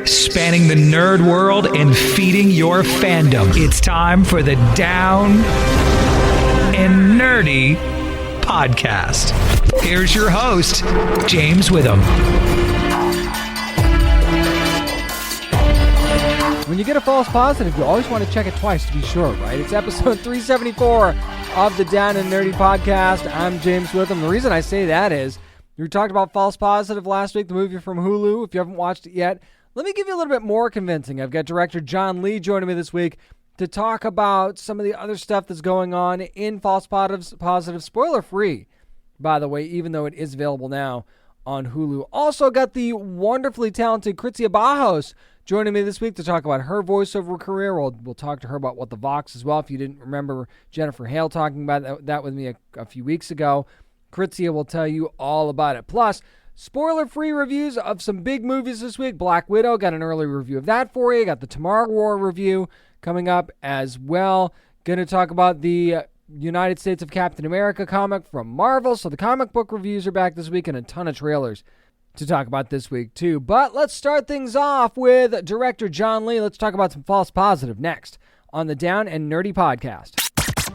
spanning the nerd world and feeding your fandom. It's time for the Down and Nerdy podcast. Here's your host, James Witham. When you get a false positive, you always want to check it twice to be sure, right? It's episode 374 of the Down and Nerdy podcast. I'm James Witham. The reason I say that is we talked about False Positive last week, the movie from Hulu. If you haven't watched it yet, let me give you a little bit more convincing. I've got director John Lee joining me this week to talk about some of the other stuff that's going on in False Positive, spoiler-free, by the way, even though it is available now on Hulu. Also got the wonderfully talented Krizia Bajos joining me this week to talk about her voiceover career. We'll talk to her about What the Vox as well. If you didn't remember Jennifer Hale talking about that with me a few weeks ago, Krizia will tell you all about it. Plus, spoiler-free reviews of some big movies this week. Black Widow, got an early review of that for you. Got the Tomorrow War review coming up as well. Going to talk about the United States of Captain America comic from Marvel. So the comic book reviews are back this week and a ton of trailers to talk about this week too. But let's start things off with director John Lee. Let's talk about some False Positive next on the Down and Nerdy podcast.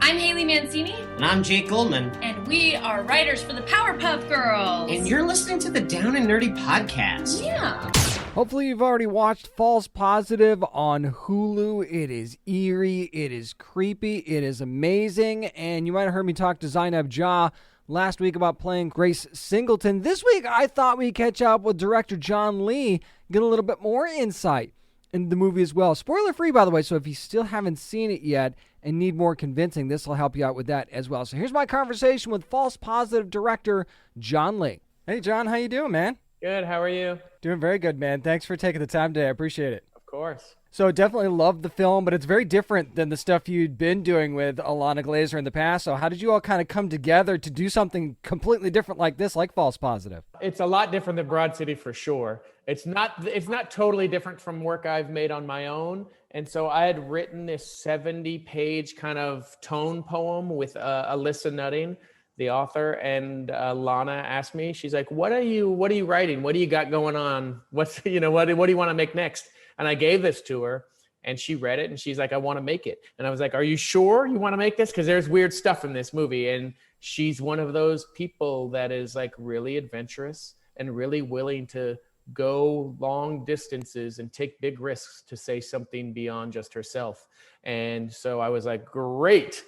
I'm Haley Mancini. And I'm Jake Goldman. And we are writers for the Powerpuff Girls. And you're listening to the Down and Nerdy podcast. Yeah. Hopefully you've already watched False Positive on Hulu. It is eerie, it is creepy, it is amazing, and you might have heard me talk to Zainab Jah last week about playing Grace Singleton. This week I thought we'd catch up with director John Lee, get a little bit more insight into the movie as well. Spoiler free, by the way, so if you still haven't seen it yet and need more convincing, this will help you out with that as well. So here's my conversation with False Positive director John Lee. Hey John, how you doing, man? Good, how are you? Doing very good, man. Thanks for taking the time today. I appreciate it. Of course. So definitely loved the film, but it's very different than the stuff you'd been doing with Ilana Glazer in the past. So how did you all kind of come together to do something completely different like this, like False Positive? It's a lot different than Broad City for sure. It's not totally different from work I've made on my own. And so I had written this 70-page kind of tone poem with Alyssa Nutting, the author, and Lana asked me, she's like, what are you writing? What do you got going on? What do you want to make next? And I gave this to her and she read it and she's like, I want to make it. And I was like, are you sure you want to make this? Because there's weird stuff in this movie. And she's one of those people that is like really adventurous and really willing to go long distances and take big risks to say something beyond just herself. And so I was like, great.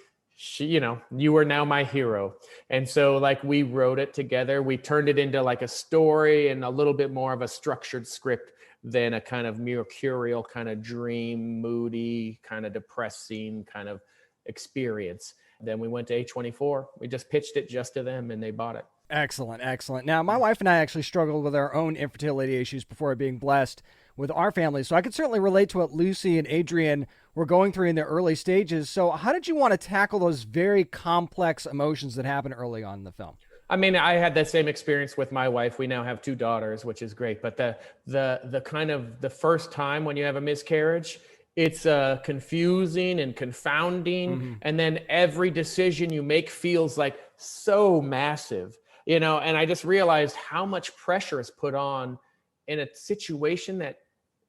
You are now my hero. And so like we wrote it together. We turned it into like a story and a little bit more of a structured script than a kind of mercurial kind of dream, moody, kind of depressing kind of experience. Then we went to A24. We just pitched it just to them and they bought it. Excellent, excellent. Now, my wife and I actually struggled with our own infertility issues before being blessed with our family. So I could certainly relate to what Lucy and Adrian were going through in their early stages. So how did you want to tackle those very complex emotions that happen early on in the film? I mean, I had that same experience with my wife. We now have 2 daughters, which is great. But the kind of the first time when you have a miscarriage, it's confusing and confounding. Mm-hmm. And then every decision you make feels like so massive, and I just realized how much pressure is put on in a situation that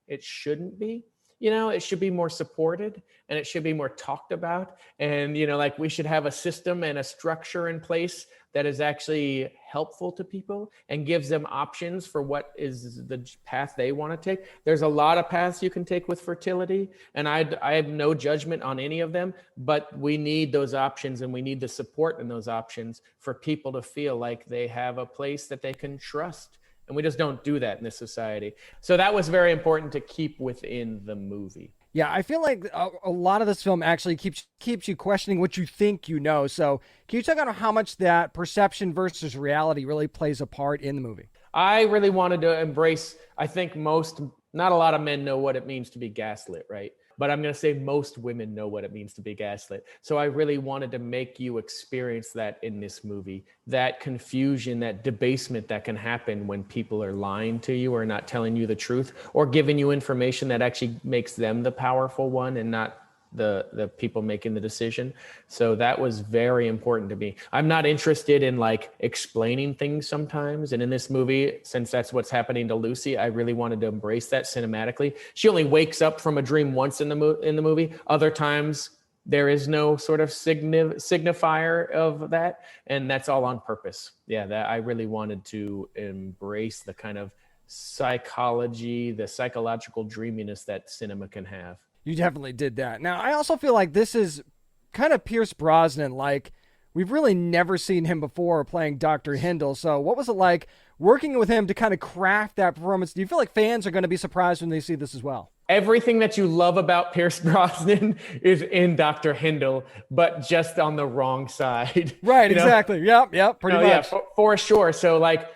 it shouldn't be. It should be more supported and it should be more talked about. And, like we should have a system and a structure in place that is actually helpful to people and gives them options for what is the path they want to take. There's a lot of paths you can take with fertility, and I have no judgment on any of them, but we need those options and we need the support in those options for people to feel like they have a place that they can trust. And we just don't do that in this society. So that was very important to keep within the movie. Yeah, I feel like a lot of this film actually keeps you questioning what you think you know. So can you talk about how much that perception versus reality really plays a part in the movie? I really wanted to embrace, I think not a lot of men know what it means to be gaslit, right? But I'm going to say most women know what it means to be gaslit. So I really wanted to make you experience that in this movie, that confusion, that debasement that can happen when people are lying to you or not telling you the truth or giving you information that actually makes them the powerful one and not the people making the decision. So that was very important to me. I'm not interested in like explaining things sometimes. And in this movie, since that's what's happening to Lucy, I really wanted to embrace that cinematically. She only wakes up from a dream once in the movie. Other times there is no sort of signifier of that. And that's all on purpose. Yeah, that I really wanted to embrace the kind of psychology, the psychological dreaminess that cinema can have. You definitely did that. Now, I also feel like this is kind of Pierce Brosnan. Like, we've really never seen him before playing Dr. Hindle. So what was it like working with him to kind of craft that performance? Do you feel like fans are going to be surprised when they see this as well? Everything that you love about Pierce Brosnan is in Dr. Hindle, but just on the wrong side. Right, exactly. Yep, pretty much. Yeah, for sure. So like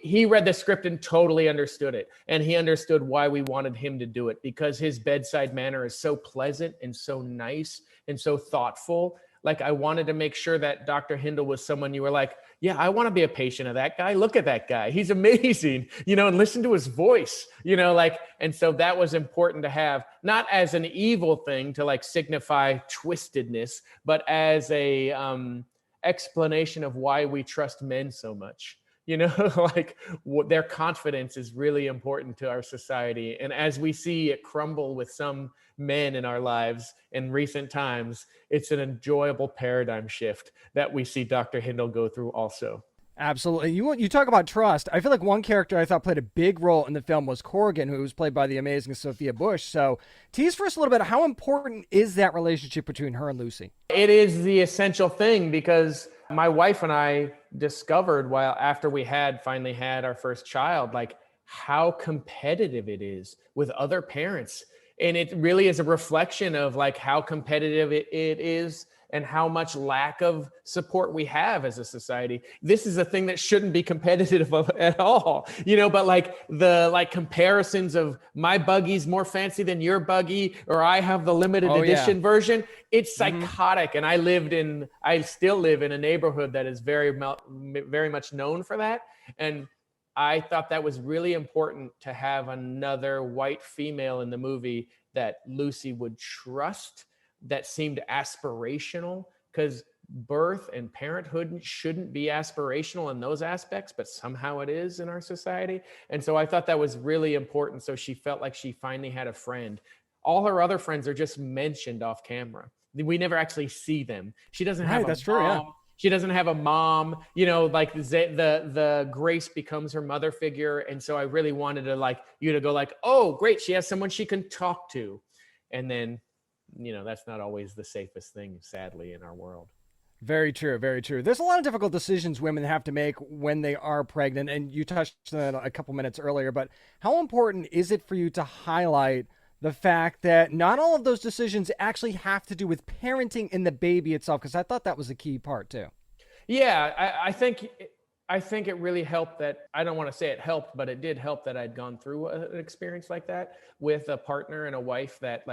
he read the script and totally understood it. And he understood why we wanted him to do it, because his bedside manner is so pleasant and so nice and so thoughtful. Like I wanted to make sure that Dr. Hindle was someone you were like, yeah, I want to be a patient of that guy. Look at that guy. He's amazing, and listen to his voice, and so that was important to have, not as an evil thing to like signify twistedness, but as a explanation of why we trust men so much. Like their confidence is really important to our society. And as we see it crumble with some men in our lives in recent times, it's an enjoyable paradigm shift that we see Dr. Hindle go through also. Absolutely. You talk about trust. I feel like one character I thought played a big role in the film was Corrigan, who was played by the amazing Sophia Bush. So tease for us a little bit, how important is that relationship between her and Lucy? It is the essential thing, because my wife and I discovered after we finally had our first child, like how competitive it is with other parents. And it really is a reflection of like how competitive it is and how much lack of support we have as a society. This is a thing that shouldn't be competitive at all, but like the comparisons of my buggy's more fancy than your buggy, or I have the limited edition version. It's psychotic. And I still live in a neighborhood that is very much known for that. And I thought that was really important to have another white female in the movie that Lucy would trust, that seemed aspirational, because birth and parenthood shouldn't be aspirational in those aspects, but somehow it is in our society. And so I thought that was really important. So she felt like she finally had a friend. All her other friends are just mentioned off camera. We never actually see them. She doesn't have that's true, yeah. She doesn't have a mom, like the Grace becomes her mother figure. And so I really wanted you to go like, oh, great, she has someone she can talk to. And then, that's not always the safest thing, sadly, in our world. Very true, very true. There's a lot of difficult decisions women have to make when they are pregnant, and you touched on that a couple minutes earlier, but how important is it for you to highlight the fact that not all of those decisions actually have to do with parenting in the baby itself? Because I thought that was a key part too. Yeah, I think it really helped that, I don't want to say it helped, but it did help that I'd gone through an experience like that with a partner and a wife that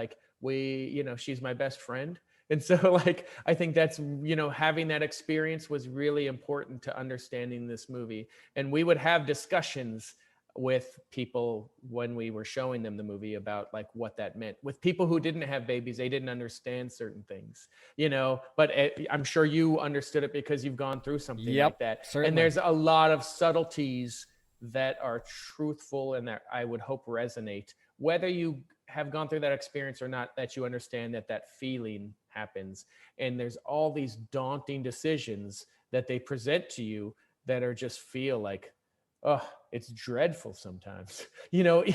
she's my best friend. And so I think that's, having that experience was really important to understanding this movie. And we would have discussions with people when we were showing them the movie about what that meant. With people who didn't have babies, they didn't understand certain things, but I'm sure you understood it because you've gone through something like that. Certainly. And there's a lot of subtleties that are truthful and that I would hope resonate, whether you have gone through that experience or not, that you understand that feeling happens. And there's all these daunting decisions that they present to you that are just feel like, oh, it's dreadful sometimes,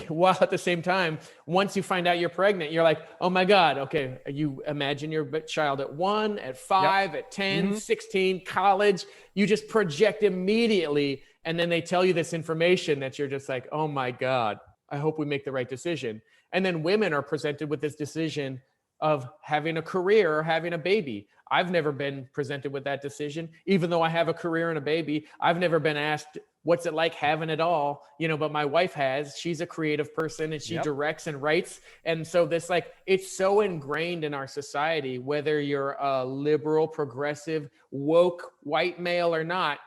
while at the same time, once you find out you're pregnant, you're like, oh my God, okay, you imagine your child at 1, at 5, at 10, 16, college, you just project immediately. And then they tell you this information that you're just like, oh my God, I hope we make the right decision. And then women are presented with this decision of having a career or having a baby. I've never been presented with that decision, even though I have a career and a baby. I've never been asked, what's it like having it all? But my wife has. She's a creative person and she directs and writes. And so this, it's so ingrained in our society, whether you're a liberal, progressive, woke, white male or not,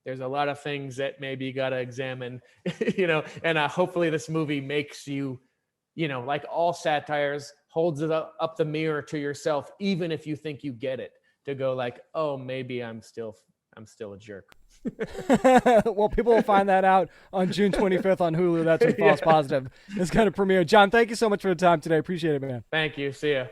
there's a lot of things that maybe you got to examine, and hopefully this movie makes you, like all satires, holds it up the mirror to yourself, even if you think you get it, to go like, oh, maybe I'm still a jerk. Well, people will find that out on June 25th on Hulu. That's when False Positive is going to premiere. John, thank you so much for the time today. Appreciate it, man. Thank you. See ya.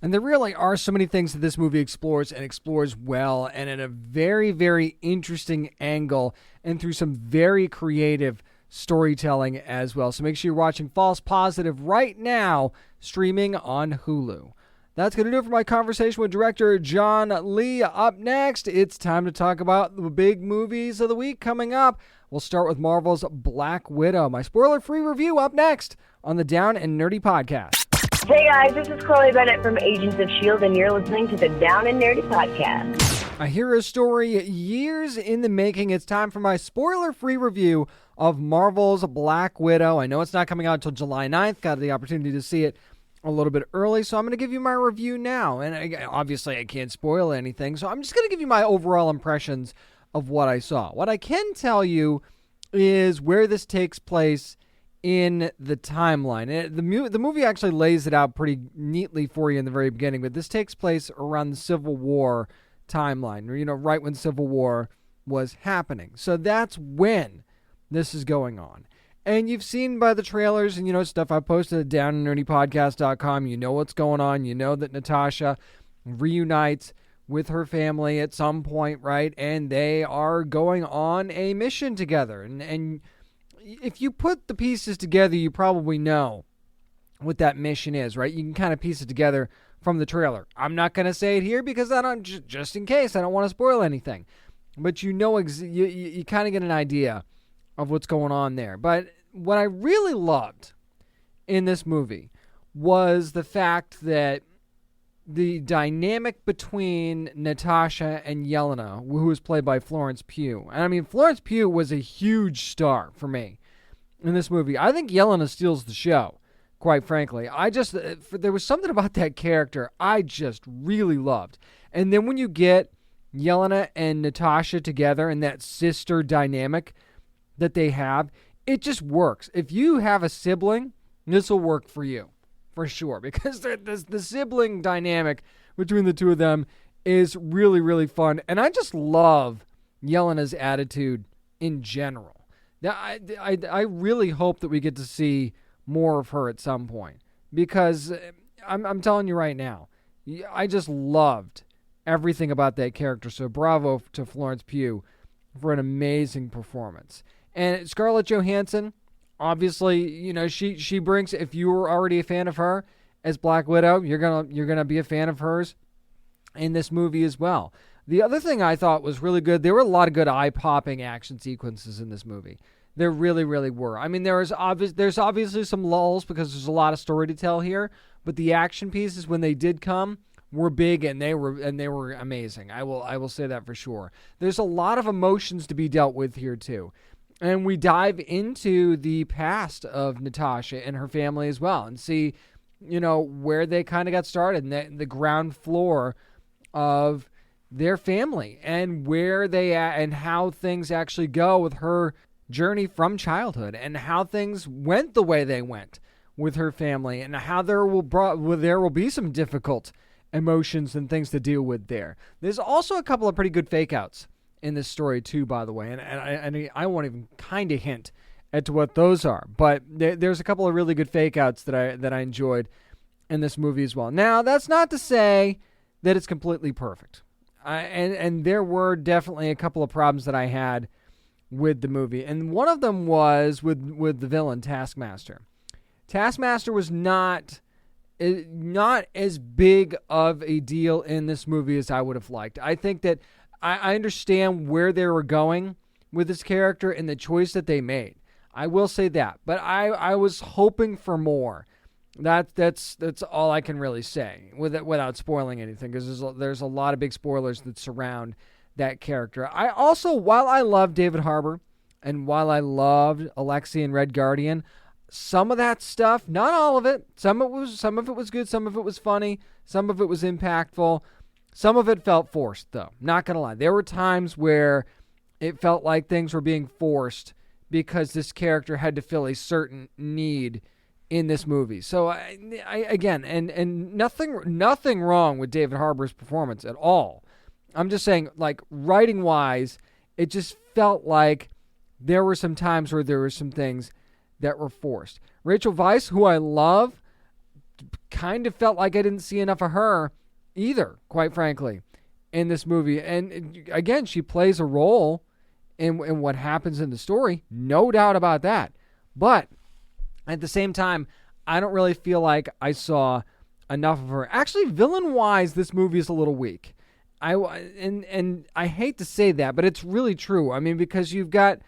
And there really are so many things that this movie explores, and explores well, and in a very, very interesting angle, and through some very creative storytelling as well. So make sure you're watching False Positive right now, streaming on Hulu. That's going to do it for my conversation with director John Lee. Up next, it's time to talk about the big movies of the week coming up. We'll start with Marvel's Black Widow. My spoiler-free review up next on the Down and Nerdy podcast. Hey guys, this is Chloe Bennett from Agents of S.H.I.E.L.D. and you're listening to the Down and Nerdy podcast. A hero story years in the making. It's time for my spoiler-free review of Marvel's Black Widow. I know it's not coming out until July 9th. Got the opportunity to see it a little bit early, so I'm going to give you my review now. And obviously, I can't spoil anything, so I'm just going to give you my overall impressions of what I saw. What I can tell you is where this takes place in the timeline. The movie actually lays it out pretty neatly for you in the very beginning, but this takes place around the Civil War timeline, right when Civil War was happening. So that's when this is going on. And you've seen by the trailers and, stuff I posted at downandnerdypodcast.com, you know what's going on. You know that Natasha reunites with her family at some point, right? And they are going on a mission together. And if you put the pieces together, you probably know what that mission is, right? You can kind of piece it together from the trailer. I'm not going to say it here because just in case, I don't want to spoil anything. But you kind of get an idea of what's going on there. But what I really loved in this movie was the fact that the dynamic between Natasha and Yelena, who was played by Florence Pugh. And I mean, Florence Pugh was a huge star for me in this movie. I think Yelena steals the show, quite frankly. There was something about that character I just really loved. And then when you get Yelena and Natasha together and that sister dynamic that they have, it just works. If you have a sibling, this will work for you, for sure, because the sibling dynamic between the two of them is really, really fun. And I just love Yelena's attitude in general. I really hope that we get to see more of her at some point, because I'm telling you right now, I just loved everything about that character. So bravo to Florence Pugh for an amazing performance. And Scarlett Johansson, obviously, she brings, if you were already a fan of her as Black Widow, you're gonna be a fan of hers in this movie as well. The other thing I thought was really good, there were a lot of good eye-popping action sequences in this movie. There really, really were. I mean, there's obviously some lulls because there's a lot of story to tell here, but the action pieces, when they did come, were big and they were amazing. I will say that for sure. There's a lot of emotions to be dealt with here too. And we dive into the past of Natasha and her family as well, and see, where they kind of got started, and the ground floor of their family, and where they at, and how things actually go with her journey from childhood, and how things went the way they went with her family, and how there will be some difficult emotions and things to deal with there. There's also a couple of pretty good fake outs in this story too, by the way, and I won't even kind of hint at what those are, but there's a couple of really good fake outs that I enjoyed in this movie as well. Now, that's not to say that it's completely perfect, and there were definitely a couple of problems that I had with the movie, and one of them was with the villain Taskmaster. Taskmaster was not as big of a deal in this movie as I would have liked. I think that I understand where they were going with this character and the choice that they made. I will say that. But I was hoping for more. That's all I can really say without spoiling anything, because there's a lot of big spoilers that surround that character. I also, while I love David Harbour and while I loved Alexei and Red Guardian, some of that stuff, not all of it, some of it was good, some of it was funny, some of it was impactful. Some of it felt forced, though. Not going to lie. There were times where it felt like things were being forced because this character had to fill a certain need in this movie. So again, and nothing wrong with David Harbour's performance at all. I'm just saying, like, writing wise, it just felt like there were some times where there were some things that were forced. Rachel Weisz, who I love, kind of felt like I didn't see enough of her either, quite frankly, in this movie. And again, she plays a role in what happens in the story, no doubt about that. But at the same time, I don't really feel like I saw enough of her. Actually, villain-wise, this movie is a little weak. And I hate to say that, but it's really true. I mean, because you've got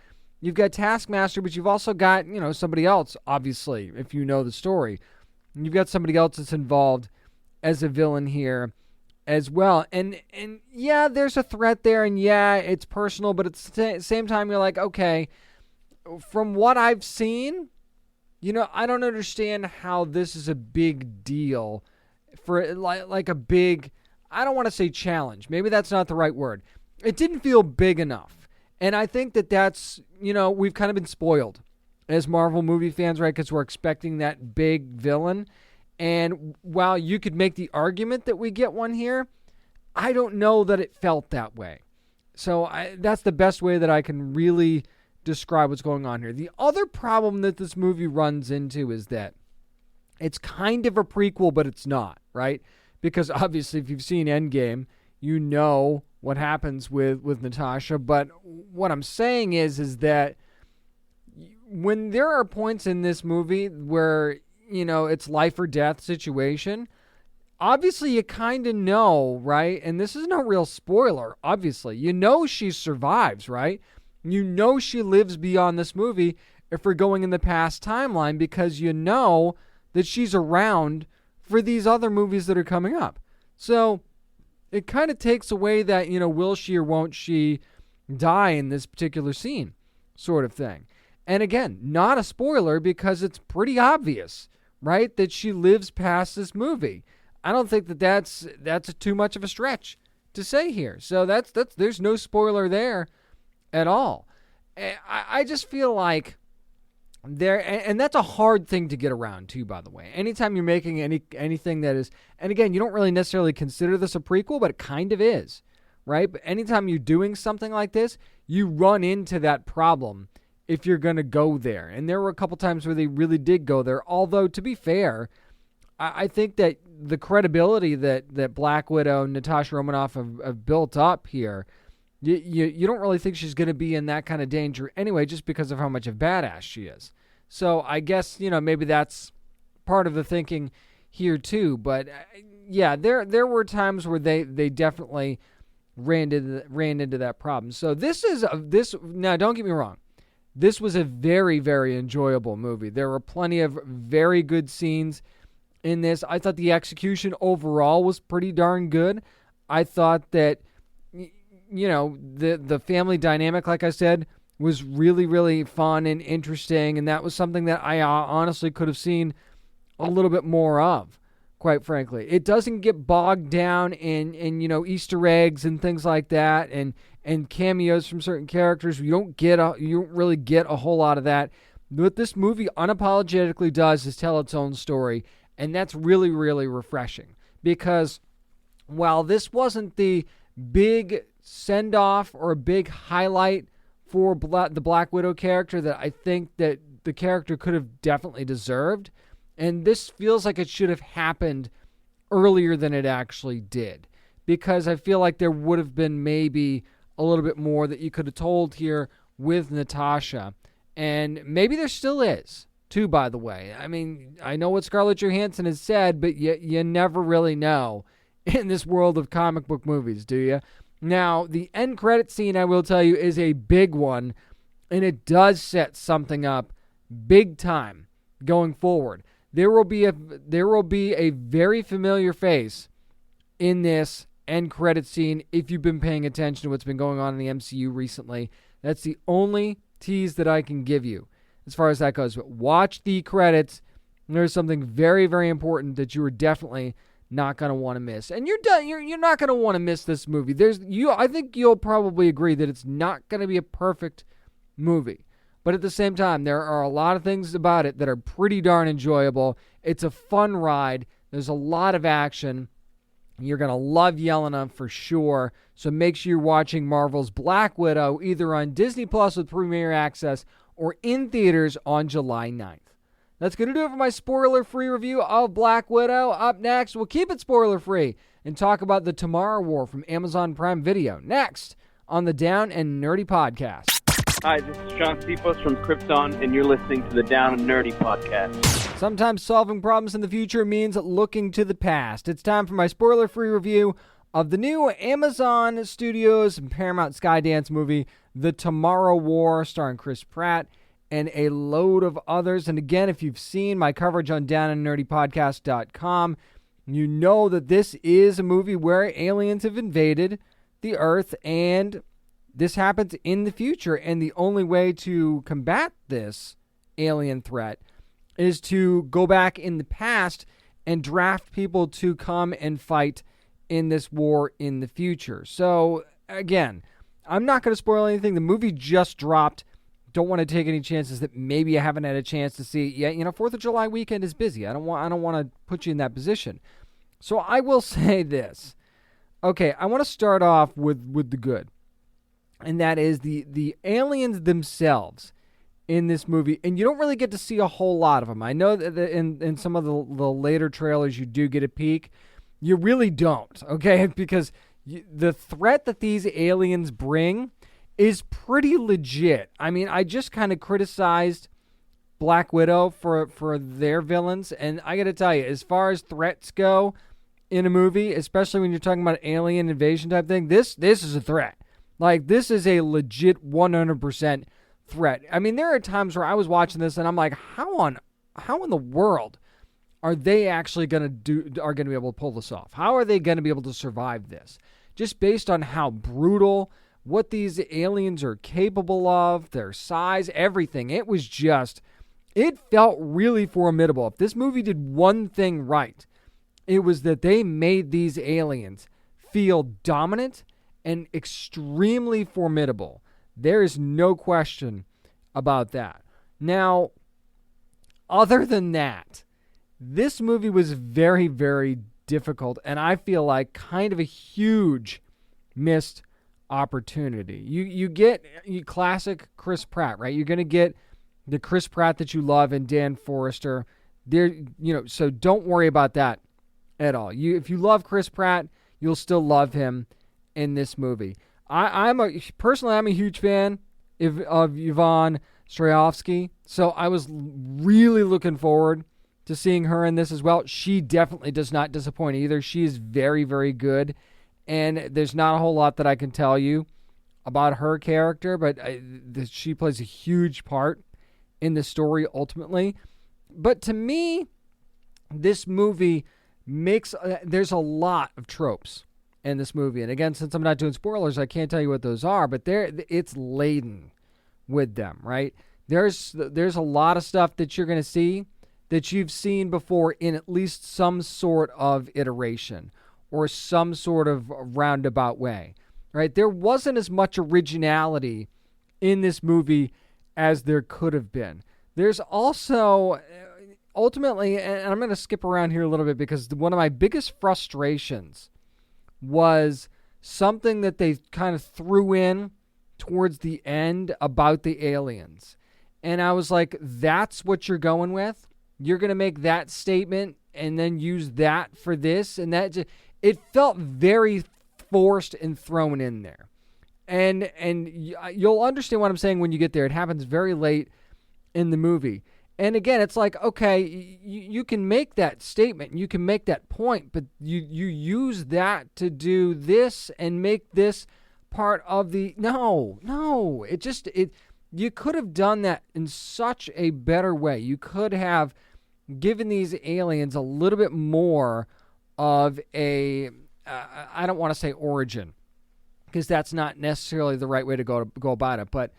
Taskmaster, but you've also got, somebody else, obviously, if you know the story. You've got somebody else that's involved as a villain here as well. And yeah, there's a threat there, and yeah, it's personal, but at the same time, you're like, okay, from what I've seen, I don't understand how this is a big deal for like a big, I don't want to say challenge. Maybe that's not the right word. It didn't feel big enough. And I think that's, we've kind of been spoiled as Marvel movie fans, right? Because we're expecting that big villain. And while you could make the argument that we get one here, I don't know that it felt that way. So that's the best way that I can really describe what's going on here. The other problem that this movie runs into is that it's kind of a prequel, but it's not, right? Because obviously, if you've seen Endgame, you know what happens with Natasha. But what I'm saying is that when there are points in this movie where, it's life or death situation, obviously you kind of know, right? And this is no real spoiler, obviously. She survives, right? She lives beyond this movie if we're going in the past timeline, because that she's around for these other movies that are coming up. So it kind of takes away that, will she or won't she die in this particular scene sort of thing. And again, not a spoiler because it's pretty obvious, right, that she lives past this movie. I don't think that's too much of a stretch to say here. So there's no spoiler there at all. I just feel like and that's a hard thing to get around too, by the way. Anytime you're making anything that is, and again, you don't really necessarily consider this a prequel, but it kind of is, right? But anytime you're doing something like this, you run into that problem if you're going to go there. And there were a couple times where they really did go there. Although, to be fair, I think that the credibility that Black Widow and Natasha Romanoff have built up here, you don't really think she's going to be in that kind of danger anyway, just because of how much of a badass she is. So I guess, maybe that's part of the thinking here too. But yeah, there were times where they definitely ran into that problem. So this now, don't get me wrong. This was a very, very enjoyable movie. There were plenty of very good scenes in this. I thought the execution overall was pretty darn good. I thought that, the family dynamic, like I said, was really, really fun and interesting. And that was something that I honestly could have seen a little bit more of, quite frankly. It doesn't get bogged down in Easter eggs and things like that and cameos from certain characters. You don't really get a whole lot of that. What this movie unapologetically does is tell its own story. And that's really, really refreshing. Because while this wasn't the big send-off or a big highlight for the Black Widow character that I think that the character could have definitely deserved, and this feels like it should have happened earlier than it actually did, because I feel like there would have been maybe a little bit more that you could have told here with Natasha, and maybe there still is too, by the way. I mean, I know what Scarlett Johansson has said, but you never really know in this world of comic book movies, do you? Now, the end credit scene, I will tell you, is a big one, and it does set something up big time going forward. There will be a very familiar face in this end credit scene if you've been paying attention to what's been going on in the MCU recently. That's the only tease that I can give you as far as that goes. But watch the credits. There's something very, very important that you are definitely not going to want to miss. And you're not going to want to miss this movie. I think you'll probably agree that it's not going to be a perfect movie. But at the same time, there are a lot of things about it that are pretty darn enjoyable. It's a fun ride. There's a lot of action. You're going to love Yelena for sure. So make sure you're watching Marvel's Black Widow either on Disney Plus with Premiere Access or in theaters on July 9th. That's going to do it for my spoiler-free review of Black Widow. Up next, we'll keep it spoiler-free and talk about the Tomorrow War from Amazon Prime Video. Next on the Down and Nerdy Podcast. Hi, this is John Stepos from Krypton, and you're listening to the Down and Nerdy Podcast. Sometimes solving problems in the future means looking to the past. It's time for my spoiler-free review of the new Amazon Studios and Paramount Skydance movie, The Tomorrow War, starring Chris Pratt and a load of others. And again, if you've seen my coverage on downandnerdypodcast.com, you know that this is a movie where aliens have invaded the Earth, and this happens in the future. And the only way to combat this alien threat is to go back in the past and draft people to come and fight in this war in the future. So, again, I'm not going to spoil anything. The movie just dropped. Don't want to take any chances that maybe you haven't had a chance to see it yet. 4th of July weekend is busy. I don't want to put you in that position. So I will say this. Okay, I want to start off with the good. And that is the aliens themselves in this movie. And you don't really get to see a whole lot of them. I know that in some of the later trailers you do get a peek. You really don't, okay? Because the threat that these aliens bring is pretty legit. I mean, I just kind of criticized Black Widow for their villains, and I got to tell you, as far as threats go in a movie, especially when you're talking about alien invasion type thing, this is a threat. Like, this is a legit 100% threat. I mean, there are times where I was watching this and I'm like, how in the world are they actually going to be able to pull this off? How are they going to be able to survive this? Just based on how brutal, what these aliens are capable of, their size, everything. It felt really formidable. If this movie did one thing right, it was that they made these aliens feel dominant and extremely formidable. There is no question about that. Now, other than that, this movie was very, very difficult, and I feel like kind of a huge missed opportunity. You get classic Chris Pratt, right? You're going to get the Chris Pratt that you love and Dan Forrester. So don't worry about that at all. If you love Chris Pratt, you'll still love him in this movie. I'm a huge fan of Yvonne Strahovski, so I was really looking forward to seeing her in this as well. She definitely does not disappoint either. She is very, very good, and there's not a whole lot that I can tell you about her character, but she plays a huge part in the story ultimately. But to me, this movie there's a lot of tropes in this movie. And again, since I'm not doing spoilers, I can't tell you what those are, but it's laden with them, right? There's a lot of stuff that you're going to see that you've seen before in at least some sort of iteration or some sort of roundabout way, right? There wasn't as much originality in this movie as there could have been. There's also, ultimately, and I'm going to skip around here a little bit because one of my biggest frustrations was something that they kind of threw in towards the end about the aliens. And I was like, that's what you're going with? You're going to make that statement and then use that for this? And it felt very forced and thrown in there. And you'll understand what I'm saying when you get there. It happens very late in the movie. And again, it's like, okay, you can make that statement, you can make that point, but you use that to do this and make this part of the... No. You could have done that in such a better way. You could have given these aliens a little bit more of a... I don't want to say origin, because that's not necessarily the right way to go about it, but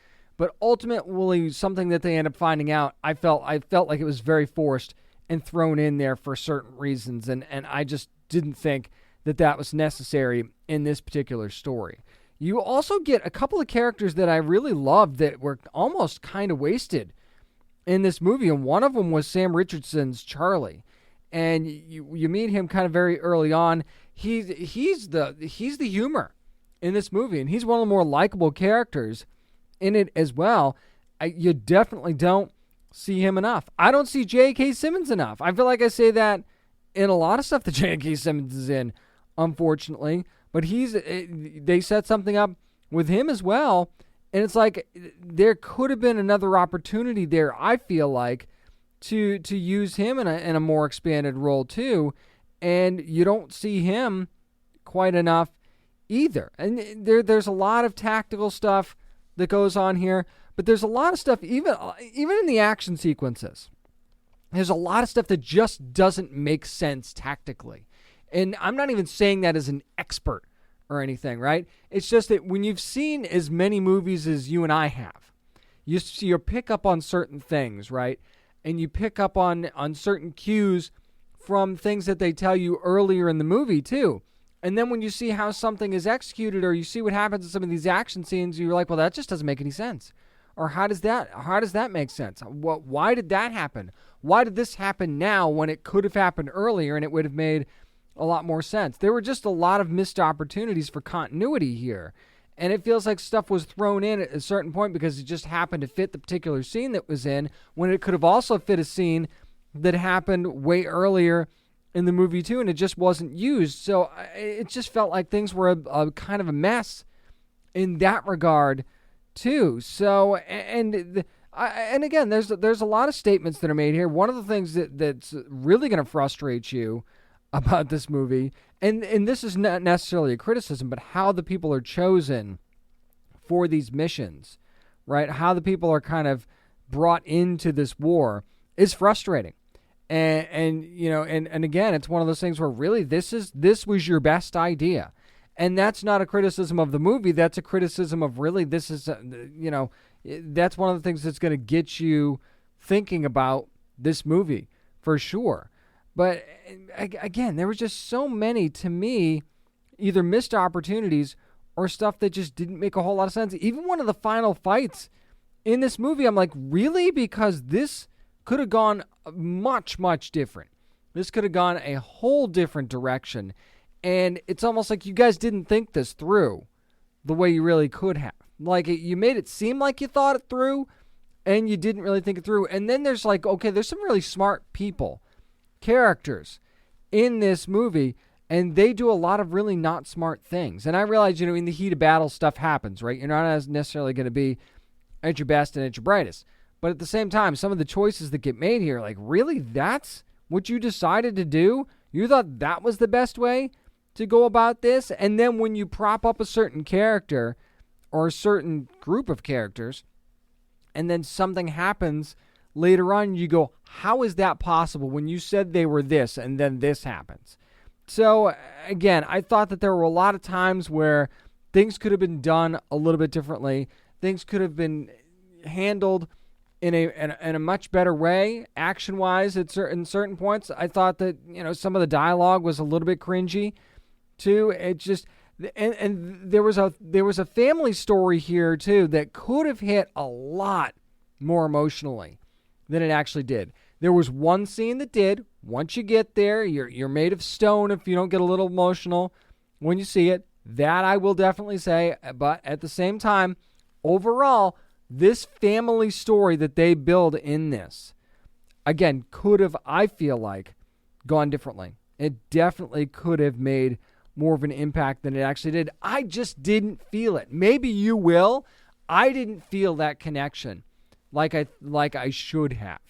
ultimately something that they end up finding out, I felt like it was very forced and thrown in there for certain reasons, and I just didn't think that was necessary in this particular story. You also get a couple of characters that I really loved that were almost kind of wasted in this movie, and one of them was Sam Richardson's Charlie. And you meet him kind of very early on. He's the humor in this movie, and he's one of the more likable characters in it as well. You definitely don't see him enough. I don't see J.K. Simmons enough. I feel like I say that in a lot of stuff that J.K. Simmons is in, unfortunately. But they set something up with him as well, and it's like there could have been another opportunity there, I feel like, to use him in a more expanded role too, and you don't see him quite enough either. And there's a lot of tactical stuff that goes on here, but there's a lot of stuff even in the action sequences. There's a lot of stuff that just doesn't make sense tactically. And I'm not even saying that as an expert or anything, right? It's just that when you've seen as many movies as you and I have, you pick up on certain things, right? And you pick up on certain cues from things that they tell you earlier in the movie too. And then when you see how something is executed, or you see what happens in some of these action scenes, you're like, well, that just doesn't make any sense. Or how does that make sense? Why did that happen? Why did this happen now when it could have happened earlier and it would have made a lot more sense? There were just a lot of missed opportunities for continuity here. And it feels like stuff was thrown in at a certain point because it just happened to fit the particular scene that was in, when it could have also fit a scene that happened way earlier in the movie too, and it just wasn't used. So it just felt like things were a kind of a mess in that regard too. So, and again, there's a lot of statements that are made here. One of the things that's really going to frustrate you about this movie, and this is not necessarily a criticism, but how the people are chosen for these missions, right? How the people are kind of brought into this war is frustrating. And again, it's one of those things where really this was your best idea. And that's not a criticism of the movie. That's a criticism of really this is, that's one of the things that's going to get you thinking about this movie for sure. But again, there was just so many, to me, either missed opportunities or stuff that just didn't make a whole lot of sense. Even one of the final fights in this movie, I'm like, really? Because this could have gone much, much different. This could have gone a whole different direction. And it's almost like you guys didn't think this through the way you really could have. Like, you made it seem like you thought it through, and you didn't really think it through. And then there's like, okay, there's some really smart people, characters in this movie, and they do a lot of really not smart things. And I realize, in the heat of battle, stuff happens, right? You're not as necessarily going to be at your best and at your brightest. But at the same time, some of the choices that get made here, like, really, that's what you decided to do? You thought that was the best way to go about this? And then when you prop up a certain character or a certain group of characters, and then something happens later on, you go, how is that possible when you said they were this and then this happens? So, again, I thought that there were a lot of times where things could have been done a little bit differently. Things could have been handled in a much better way, action-wise at certain points. I thought that, some of the dialogue was a little bit cringy, too. It just... And there was a family story here, too, that could have hit a lot more emotionally than it actually did. There was one scene that did. Once you get there, you're made of stone if you don't get a little emotional when you see it. That I will definitely say. But at the same time, overall, this family story that they build in this, again, could have, I feel like, gone differently. It definitely could have made more of an impact than it actually did. I just didn't feel it. Maybe you will. I didn't feel that connection like I should have.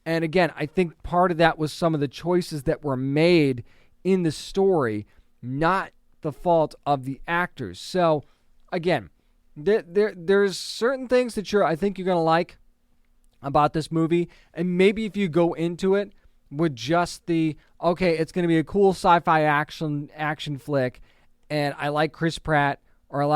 And again, I think part of that was some of the choices that were made in the story, not the fault of the actors. So, again, there's certain things that I think you're going to like about this movie. And maybe if you go into it with just okay, it's going to be a cool sci-fi action flick, and I like Chris Pratt, or I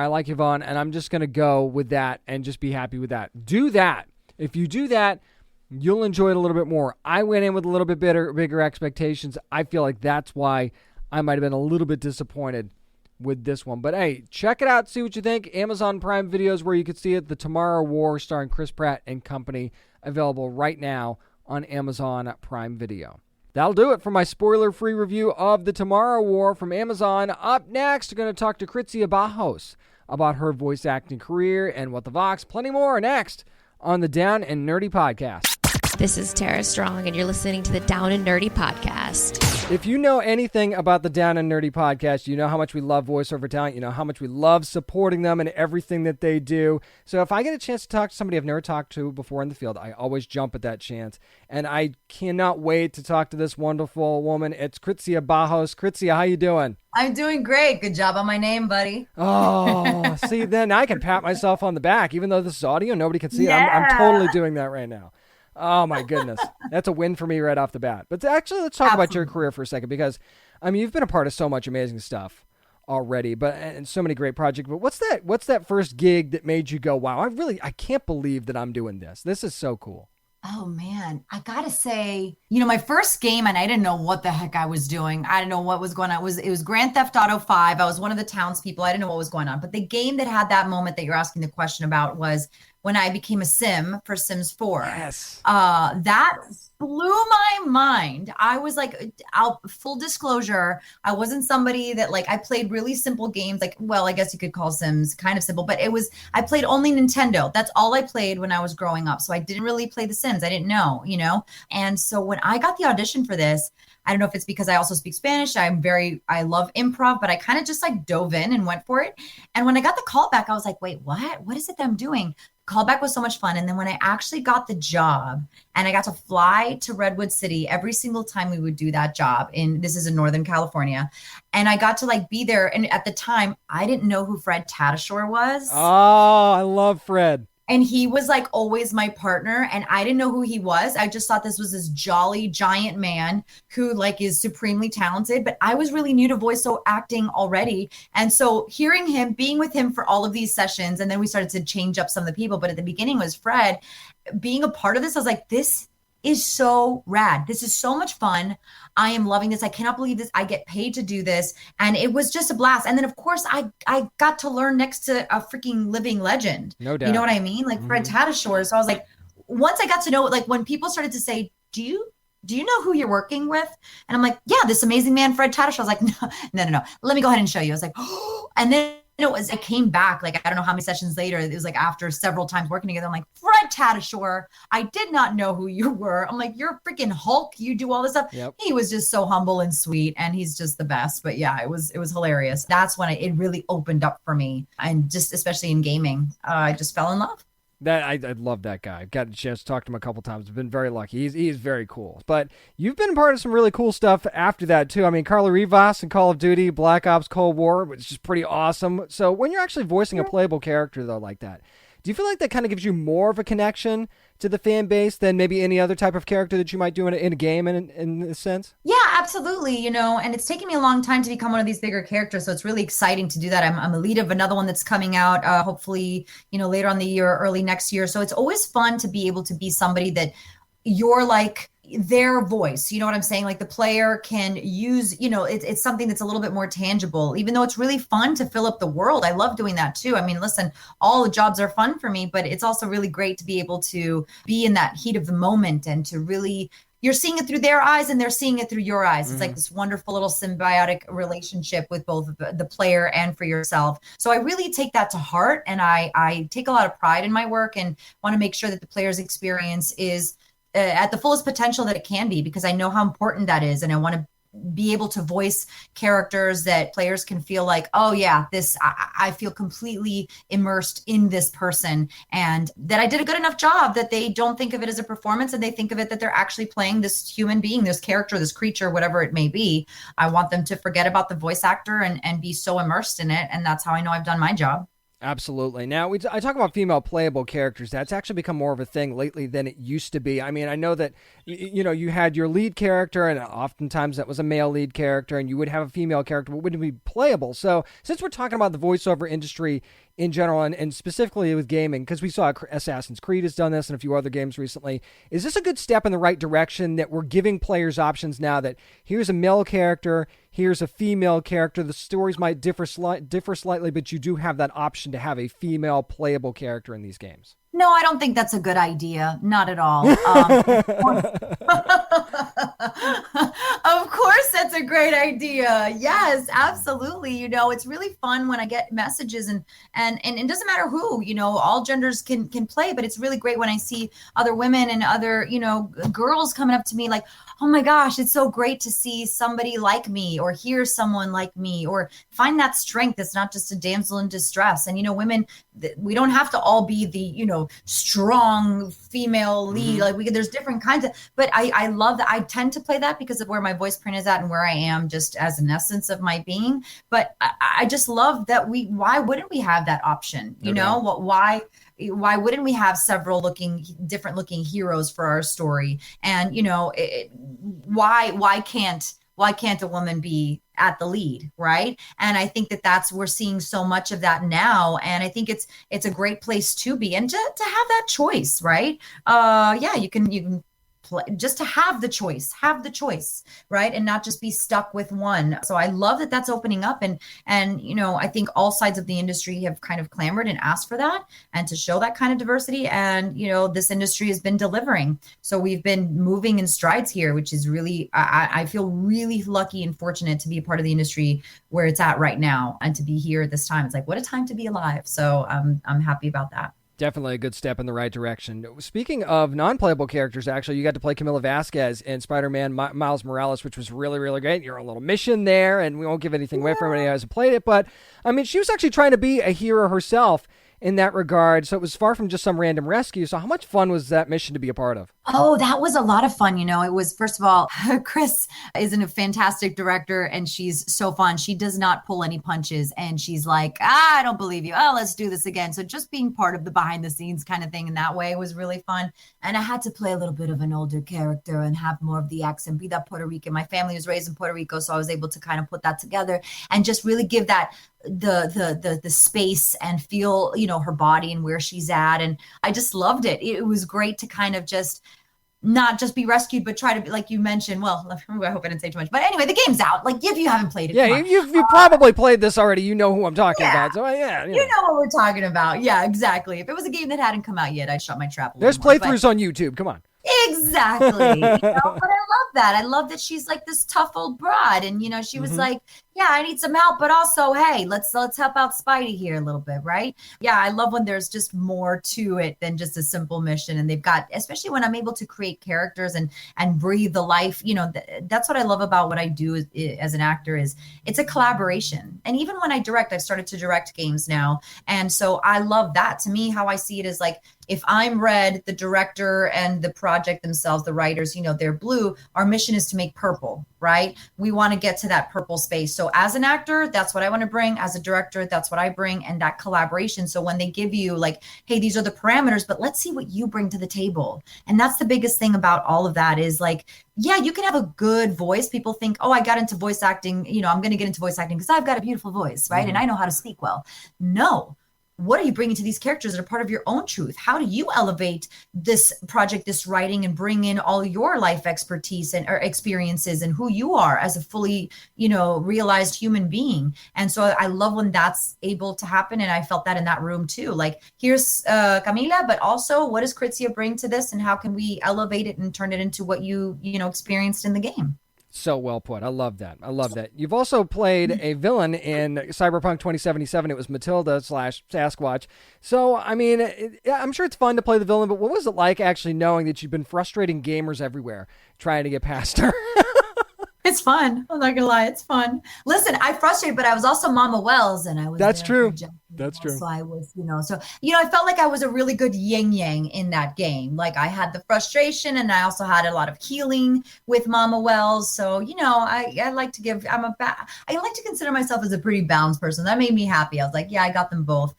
like Yvonne, and I'm just going to go with that and just be happy with that. Do that. If you do that, you'll enjoy it a little bit more. I went in with a little bit bigger expectations. I feel like that's why I might have been a little bit disappointed with this one. But hey, check it out, see what you think. Amazon Prime Video is where you can see it. The Tomorrow War starring Chris Pratt and company, available right now on Amazon Prime Video. That'll do it for my spoiler-free review of The Tomorrow War from Amazon. Up next, we're going to talk to Krizia Bajos about her voice acting career and What the Vox. Plenty more next on the Down and Nerdy Podcast. This is Tara Strong, and you're listening to the Down and Nerdy Podcast. If you know anything about the Down and Nerdy Podcast, you know how much we love voiceover talent. You know how much we love supporting them and everything that they do. So if I get a chance to talk to somebody I've never talked to before in the field, I always jump at that chance. And I cannot wait to talk to this wonderful woman. It's Krizia Bajos. Krizia, how you doing? I'm doing great. Good job on my name, buddy. Oh, see, then I can pat myself on the back. Even though this is audio, nobody can see it. I'm totally doing that right now. Oh, my goodness. That's a win for me right off the bat. But actually, let's talk about your career for a second, because, I mean, you've been a part of so much amazing stuff already, and so many great projects. But what's that first gig that made you go, wow, I can't believe that I'm doing this. This is so cool. Oh, man. I got to say, my first game, and I didn't know what the heck I was doing. I didn't know what was going on. It was Grand Theft Auto 5. I was one of the townspeople. I didn't know what was going on. But the game that had that moment that you're asking the question about was when I became a sim for Sims 4. Yes. That blew my mind. I was like, full disclosure, I wasn't somebody that I played really simple games. I guess you could call Sims kind of simple, but I played only Nintendo. That's all I played when I was growing up. So I didn't really play the Sims. I didn't know, And so when I got the audition for this, I don't know if it's because I also speak Spanish. I love improv, but I kind of just dove in and went for it. And when I got the call back, I was like, wait, what? What is it that I'm doing? Callback was so much fun. And then when I actually got the job and I got to fly to Redwood City every single time we would do that job, this is in Northern California, and I got to be there. And at the time, I didn't know who Fred Tatasciore was. Oh, I love Fred. And he was always my partner, and I didn't know who he was. I just thought this was this jolly giant man who is supremely talented, but I was really new to voice acting already. And so hearing him, being with him for all of these sessions, and then we started to change up some of the people, but at the beginning was Fred. Being a part of this, I was like, this is so rad. This is so much fun. I am loving this. I cannot believe this. I get paid to do this. And it was just a blast. And then, of course, I got to learn next to a freaking living legend. No doubt. You know what I mean? Fred Tatasciore. So I was like, once I got to know, when people started to say, do you know who you're working with? And I'm like, yeah, this amazing man, Fred Tatasciore. I was like, no. Let me go ahead and show you. I was like, oh, and then I came back, I don't know how many sessions later, it was after several times working together, I'm like, Fred Tatasciore, I did not know who you were. I'm like, you're freaking Hulk. You do all this stuff. Yep. He was just so humble and sweet, and he's just the best. But yeah, it was hilarious. That's when it really opened up for me. And just especially in gaming, I just fell in love. I love that guy. I've got a chance to talk to him a couple times. I've been very lucky. He's very cool. But you've been part of some really cool stuff after that, too. I mean, Carla Rivas in Call of Duty, Black Ops Cold War, which is pretty awesome. So when you're actually voicing a playable character, though, like that, do you feel like that kind of gives you more of a connection to the fan base than maybe any other type of character that you might do in a game in a sense? Yeah, absolutely. And it's taken me a long time to become one of these bigger characters. So it's really exciting to do that. I'm a lead of another one that's coming out, hopefully, later on the year or early next year. So it's always fun to be able to be somebody that you're their voice, you know what I'm saying? The player can use, it's something that's a little bit more tangible, even though it's really fun to fill up the world. I love doing that too. I mean, listen, all the jobs are fun for me, but it's also really great to be able to be in that heat of the moment and to really, you're seeing it through their eyes and they're seeing it through your eyes. It's this wonderful little symbiotic relationship with both the player and for yourself. So I really take that to heart, and I take a lot of pride in my work and want to make sure that the player's experience is at the fullest potential that it can be, because I know how important that is. And I want to be able to voice characters that players can feel oh yeah, I feel completely immersed in this person, and that I did a good enough job that they don't think of it as a performance, and they think of it that they're actually playing this human being, this character, this creature, whatever it may be. I want them to forget about the voice actor and be so immersed in it. And that's how I know I've done my job. Absolutely. Now, I talk about female playable characters. That's actually become more of a thing lately than it used to be. I mean, I know that, you had your lead character, and oftentimes that was a male lead character, and you would have a female character, but wouldn't be playable. So since we're talking about the voiceover industry in general, and specifically with gaming, because we saw Assassin's Creed has done this and a few other games recently. Is this a good step in the right direction that we're giving players options now that here's a male character, here's a female character, the stories might differ slightly, but you do have that option to have a female playable character in these games? No, I don't think that's a good idea. Not at all. Of course, that's a great idea. Yes, absolutely. It's really fun when I get messages and it doesn't matter who, all genders can play, but it's really great when I see other women and other, girls coming up to me like, oh my gosh, it's so great to see somebody like me or hear someone like me or find that strength. It's not just a damsel in distress. And, women, we don't have to all be the, strong female lead. Like there's different kinds of, but I love that. I tend to play that because of where my voice print is at and where I am just as an essence of my being. But I just love that why wouldn't we have that option? Why wouldn't we have several different looking heroes for our story? And, why can't a woman be at the lead, right? And I think we're seeing so much of that now. And I think it's a great place to be and to have that choice, right? You can play, just to have the choice, right? And not just be stuck with one. So I love that that's opening up. And I think all sides of the industry have kind of clamored and asked for that and to show that kind of diversity. And, this industry has been delivering. So we've been moving in strides here, which is really, I feel really lucky and fortunate to be a part of the industry where it's at right now and to be here at this time. It's like, what a time to be alive. So I'm happy about that. Definitely a good step in the right direction. Speaking of non-playable characters, actually, you got to play Camila Vasquez in Spider-Man Miles Morales, which was really, really great. You're on a little mission there, and we won't give anything away for anybody who hasn't played it. But, she was actually trying to be a hero herself in that regard. So it was far from just some random rescue. So how much fun was that mission to be a part of? Oh, that was a lot of fun. It was, first of all, Chris is a fantastic director and she's so fun. She does not pull any punches and she's like, I don't believe you. Oh, let's do this again. So just being part of the behind the scenes kind of thing in that way was really fun. And I had to play a little bit of an older character and have more of the accent, be that Puerto Rican. My family was raised in Puerto Rico, so I was able to kind of put that together and just really give that the space and feel, her body and where she's at. And I just loved it. It was great to kind of just not just be rescued, but try to be, like you mentioned, well, I hope I didn't say too much, but anyway, the game's out. Like, if you haven't played it, yeah, you probably played this already. You know who I'm talking about. So yeah. You know what we're talking about. Yeah, exactly. If it was a game that hadn't come out yet, I'd shut my trap. There's playthroughs on YouTube. Come on. Exactly. But I love that. I love that she's like this tough old broad. And, she was like, yeah, I need some help, but also, hey, let's help out Spidey here a little bit, right? Yeah, I love when there's just more to it than just a simple mission. And they've got, especially when I'm able to create characters and breathe the life, that's what I love about what I do as an actor is it's a collaboration. And even when I direct, I've started to direct games now. And so I love that. To me, how I see it is like, if I'm red, the director and the project themselves, the writers, they're blue, our mission is to make purple, right? We want to get to that purple space. So as an actor, that's what I want to bring. As a director, that's what I bring, and that collaboration. So when they give you like, hey, these are the parameters, but let's see what you bring to the table. And that's the biggest thing about all of that is like, yeah, you can have a good voice. People think, oh, I got into voice acting. I'm going to get into voice acting because I've got a beautiful voice, right? And I know how to speak well. No. What are you bringing to these characters that are part of your own truth? How do you elevate this project, this writing, and bring in all your life expertise and or experiences and who you are as a fully, realized human being? And so I love when that's able to happen. And I felt that in that room too. Like, here's Camila, but also what does Krizia bring to this and how can we elevate it and turn it into what you experienced in the game? So well put. I love that. You've also played a villain in Cyberpunk 2077. It was Matilda / Sasquatch. So, I'm sure it's fun to play the villain, but what was it like actually knowing that you've been frustrating gamers everywhere trying to get past her? It's fun. I'm not gonna lie, it's fun. Listen, I frustrated, but I was also Mama Wells, and I was. That's true. That's true. So I was, I felt like I was a really good yin yang in that game. Like I had the frustration, and I also had a lot of healing with Mama Wells. So I like to give. I like to consider myself as a pretty balanced person. That made me happy. I was like, yeah, I got them both.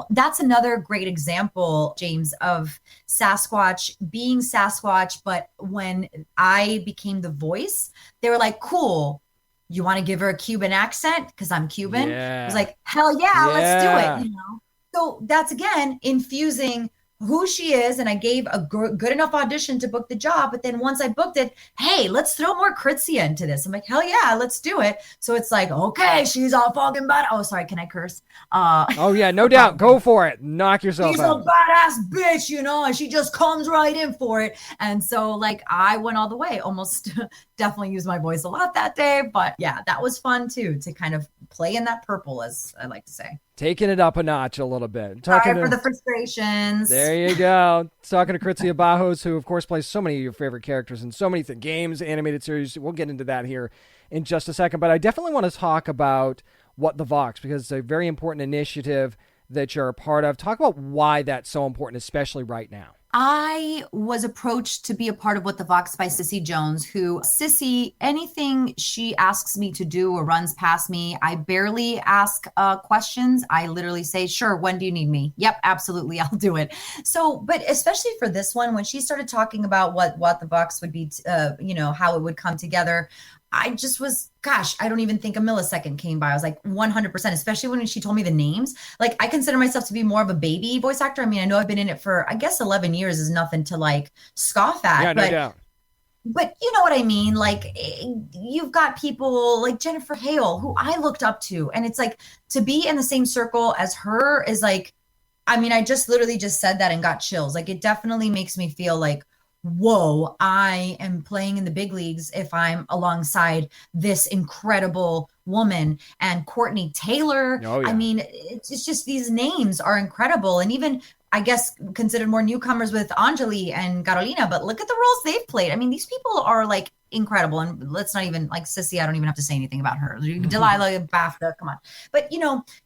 That's another great example, James, of Sasquatch being Sasquatch, but when I became the voice, they were like, cool. you want to give her a Cuban accent because I'm Cuban? Yeah. I was like, hell yeah, let's Yeah. do it. So that's again infusing who she is, and I gave a good enough audition to book the job. But then once I booked it, hey, let's throw more Krizia into this. I'm like, hell yeah, let's do it. So it's like, okay, she's all fucking bad. Oh, sorry, can I curse? Oh yeah, no doubt. Go for it. Knock yourself She's out. a badass bitch, and she just comes right in for it. And so like I went all the way, almost definitely used my voice a lot that day. But yeah, that was fun too, to kind of play in that purple, as I like to say. Taking it up a notch a little bit. Sorry for the frustrations. There you go. Talking to Krizia Bajos, who of course plays so many of your favorite characters in so many games, animated series. We'll get into that here in just a second. But I definitely want to talk about What the Vox, because it's a very important initiative that you're a part of. Talk about why that's so important, especially right now. I was approached to be a part of What the Vox by Sissy Jones, who Sissy, anything she asks me to do or runs past me, I barely ask questions. I literally say, sure, when do you need me? Yep, absolutely, I'll do it. So, but especially for this one, when she started talking about what the Vox would be, how it would come together, I just was, gosh, I don't even think a millisecond came by. I was like 100%, especially when she told me the names. Like, I consider myself to be more of a baby voice actor. I mean, I know I've been in it for, I guess 11 years is nothing to like scoff at. Yeah, no doubt. But you know what I mean? Like, you've got people like Jennifer Hale, who I looked up to. And it's like, to be in the same circle as her is like, I mean, I just literally just said that and got chills. Like, it definitely makes me feel like, whoa, I am playing in the big leagues if I'm alongside this incredible woman. And Courtney Taylor. Oh, yeah. I mean, it's just, these names are incredible. And even, I guess, considered more newcomers with Anjali and Carolina, but look at the roles they've played. I mean, these people are like incredible. And let's not even, like Sissy, I don't even have to say anything about her. Delilah, BAFTA, come on. But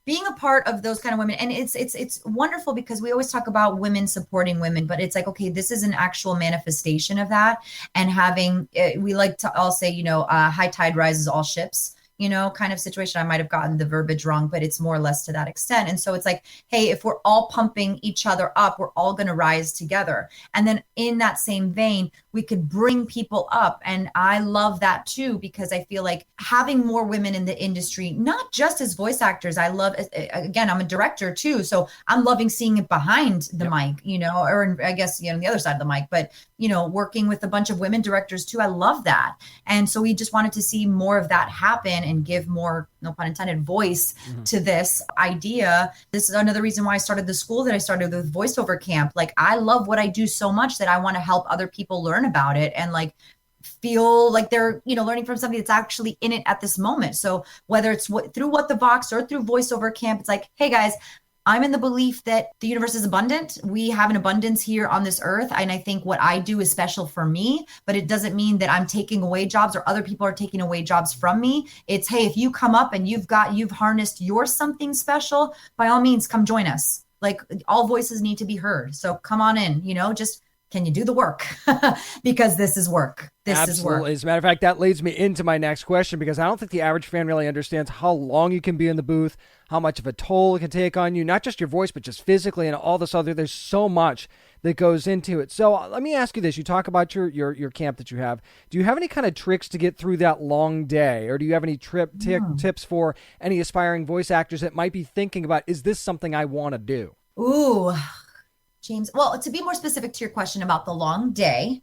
being a part of those kind of women, and it's wonderful because we always talk about women supporting women, but it's like, okay, this is an actual manifestation of that. And having, we like to all say, high tide rises all ships. Kind of situation. I might have gotten the verbiage wrong, but it's more or less to that extent. And so it's like, hey, if we're all pumping each other up, we're all going to rise together. And then in that same vein, we could bring people up. And I love that too, because I feel like having more women in the industry, not just as voice actors, I love, again, I'm a director too. So I'm loving seeing it behind the mic, or I guess, on the other side of the mic, but, working with a bunch of women directors too. I love that. And so we just wanted to see more of that happen and give more, no pun intended, voice to this idea. This is another reason why I started the school that I started with voiceover camp. Like, I love what I do so much that I want to help other people learn about it and like feel like they're, learning from somebody that's actually in it at this moment. So whether it's through What the Vox or through voiceover camp, it's like, hey guys, I'm in the belief that the universe is abundant. We have an abundance here on this earth. And I think what I do is special for me, but it doesn't mean that I'm taking away jobs or other people are taking away jobs from me. It's, hey, if you come up and you've harnessed your something special, by all means, come join us. Like, all voices need to be heard. So come on in, just, can you do the work? Because this is work. This is work. As a matter of fact, that leads me into my next question, because I don't think the average fan really understands how long you can be in the booth, how much of a toll it can take on you, not just your voice, but just physically and all this other. There's so much that goes into it. So let me ask you this. You talk about your camp that you have. Do you have any kind of tricks to get through that long day? Or do you have any tips for any aspiring voice actors that might be thinking about, is this something I want to do? Ooh, James. Well, to be more specific to your question about the long day,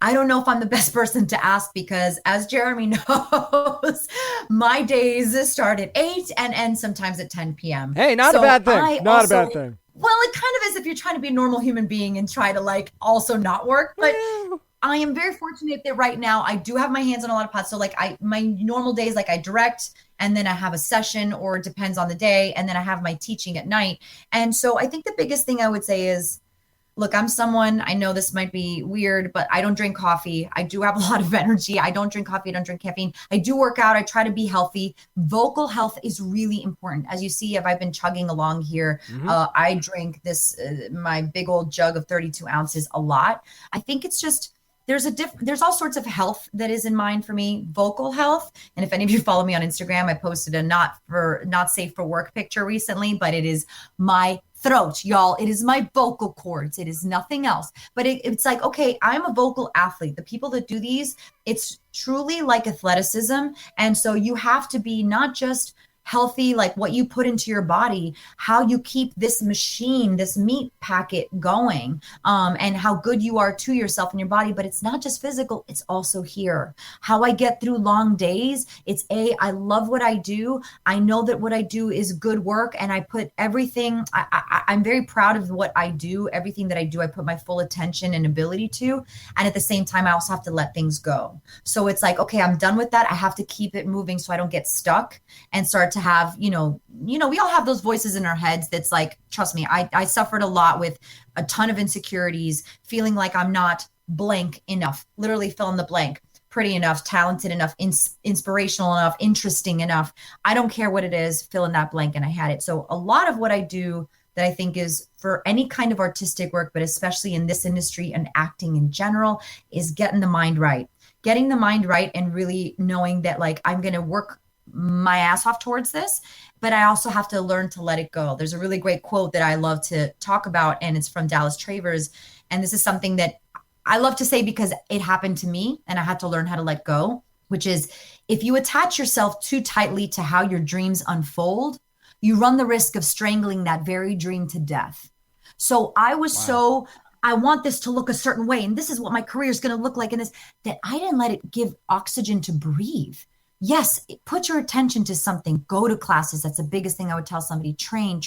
I don't know if I'm the best person to ask, because as Jeremy knows, my days start at 8 and end sometimes at 10 p.m. Hey, not a bad thing. Not a bad thing. Well, it kind of is if you're trying to be a normal human being and try to like also not work. But I am very fortunate that right now I do have my hands on a lot of pots. So like my normal days, like I direct and then I have a session, or it depends on the day. And then I have my teaching at night. And so I think the biggest thing I would say is, look, I'm someone, I know this might be weird, but I don't drink coffee. I do have a lot of energy. I don't drink coffee. I don't drink caffeine. I do work out. I try to be healthy. Vocal health is really important. As you see, if I've been chugging along here, I drink this, my big old jug of 32 ounces a lot. I think it's just, there's all sorts of health that is in mind for me, vocal health. And if any of you follow me on Instagram, I posted a not safe for work picture recently, but it is my throat, y'all. It is my vocal cords. It is nothing else. But it's like, okay, I'm a vocal athlete. The people that do these, it's truly like athleticism. And so you have to be not just healthy, like what you put into your body, how you keep this machine, this meat packet going, and how good you are to yourself and your body. But it's not just physical, it's also here. How I get through long days, I love what I do. I know that what I do is good work, and I put everything, I'm very proud of what I do. Everything that I do, I put my full attention and ability to. And at the same time, I also have to let things go. So it's like, okay, I'm done with that. I have to keep it moving so I don't get stuck and start to have, we all have those voices in our heads that's like, trust me, I suffered a lot with a ton of insecurities, feeling like I'm not blank enough, literally fill in the blank, pretty enough, talented enough, inspirational enough, interesting enough. I don't care what it is, fill in that blank. And I had it. So a lot of what I do that I think is for any kind of artistic work, but especially in this industry and acting in general, is getting the mind right. Getting the mind right and really knowing that like I'm going to work my ass off towards this, but I also have to learn to let it go. There's a really great quote that I love to talk about, and it's from Dallas Travers. And this is something that I love to say because it happened to me and I had to learn how to let go, which is if you attach yourself too tightly to how your dreams unfold, you run the risk of strangling that very dream to death. So I was I want this to look a certain way, and this is what my career is going to look like, and this, that I didn't let it give oxygen to breathe. Yes, put your attention to something, go to classes. That's the biggest thing I would tell somebody, train,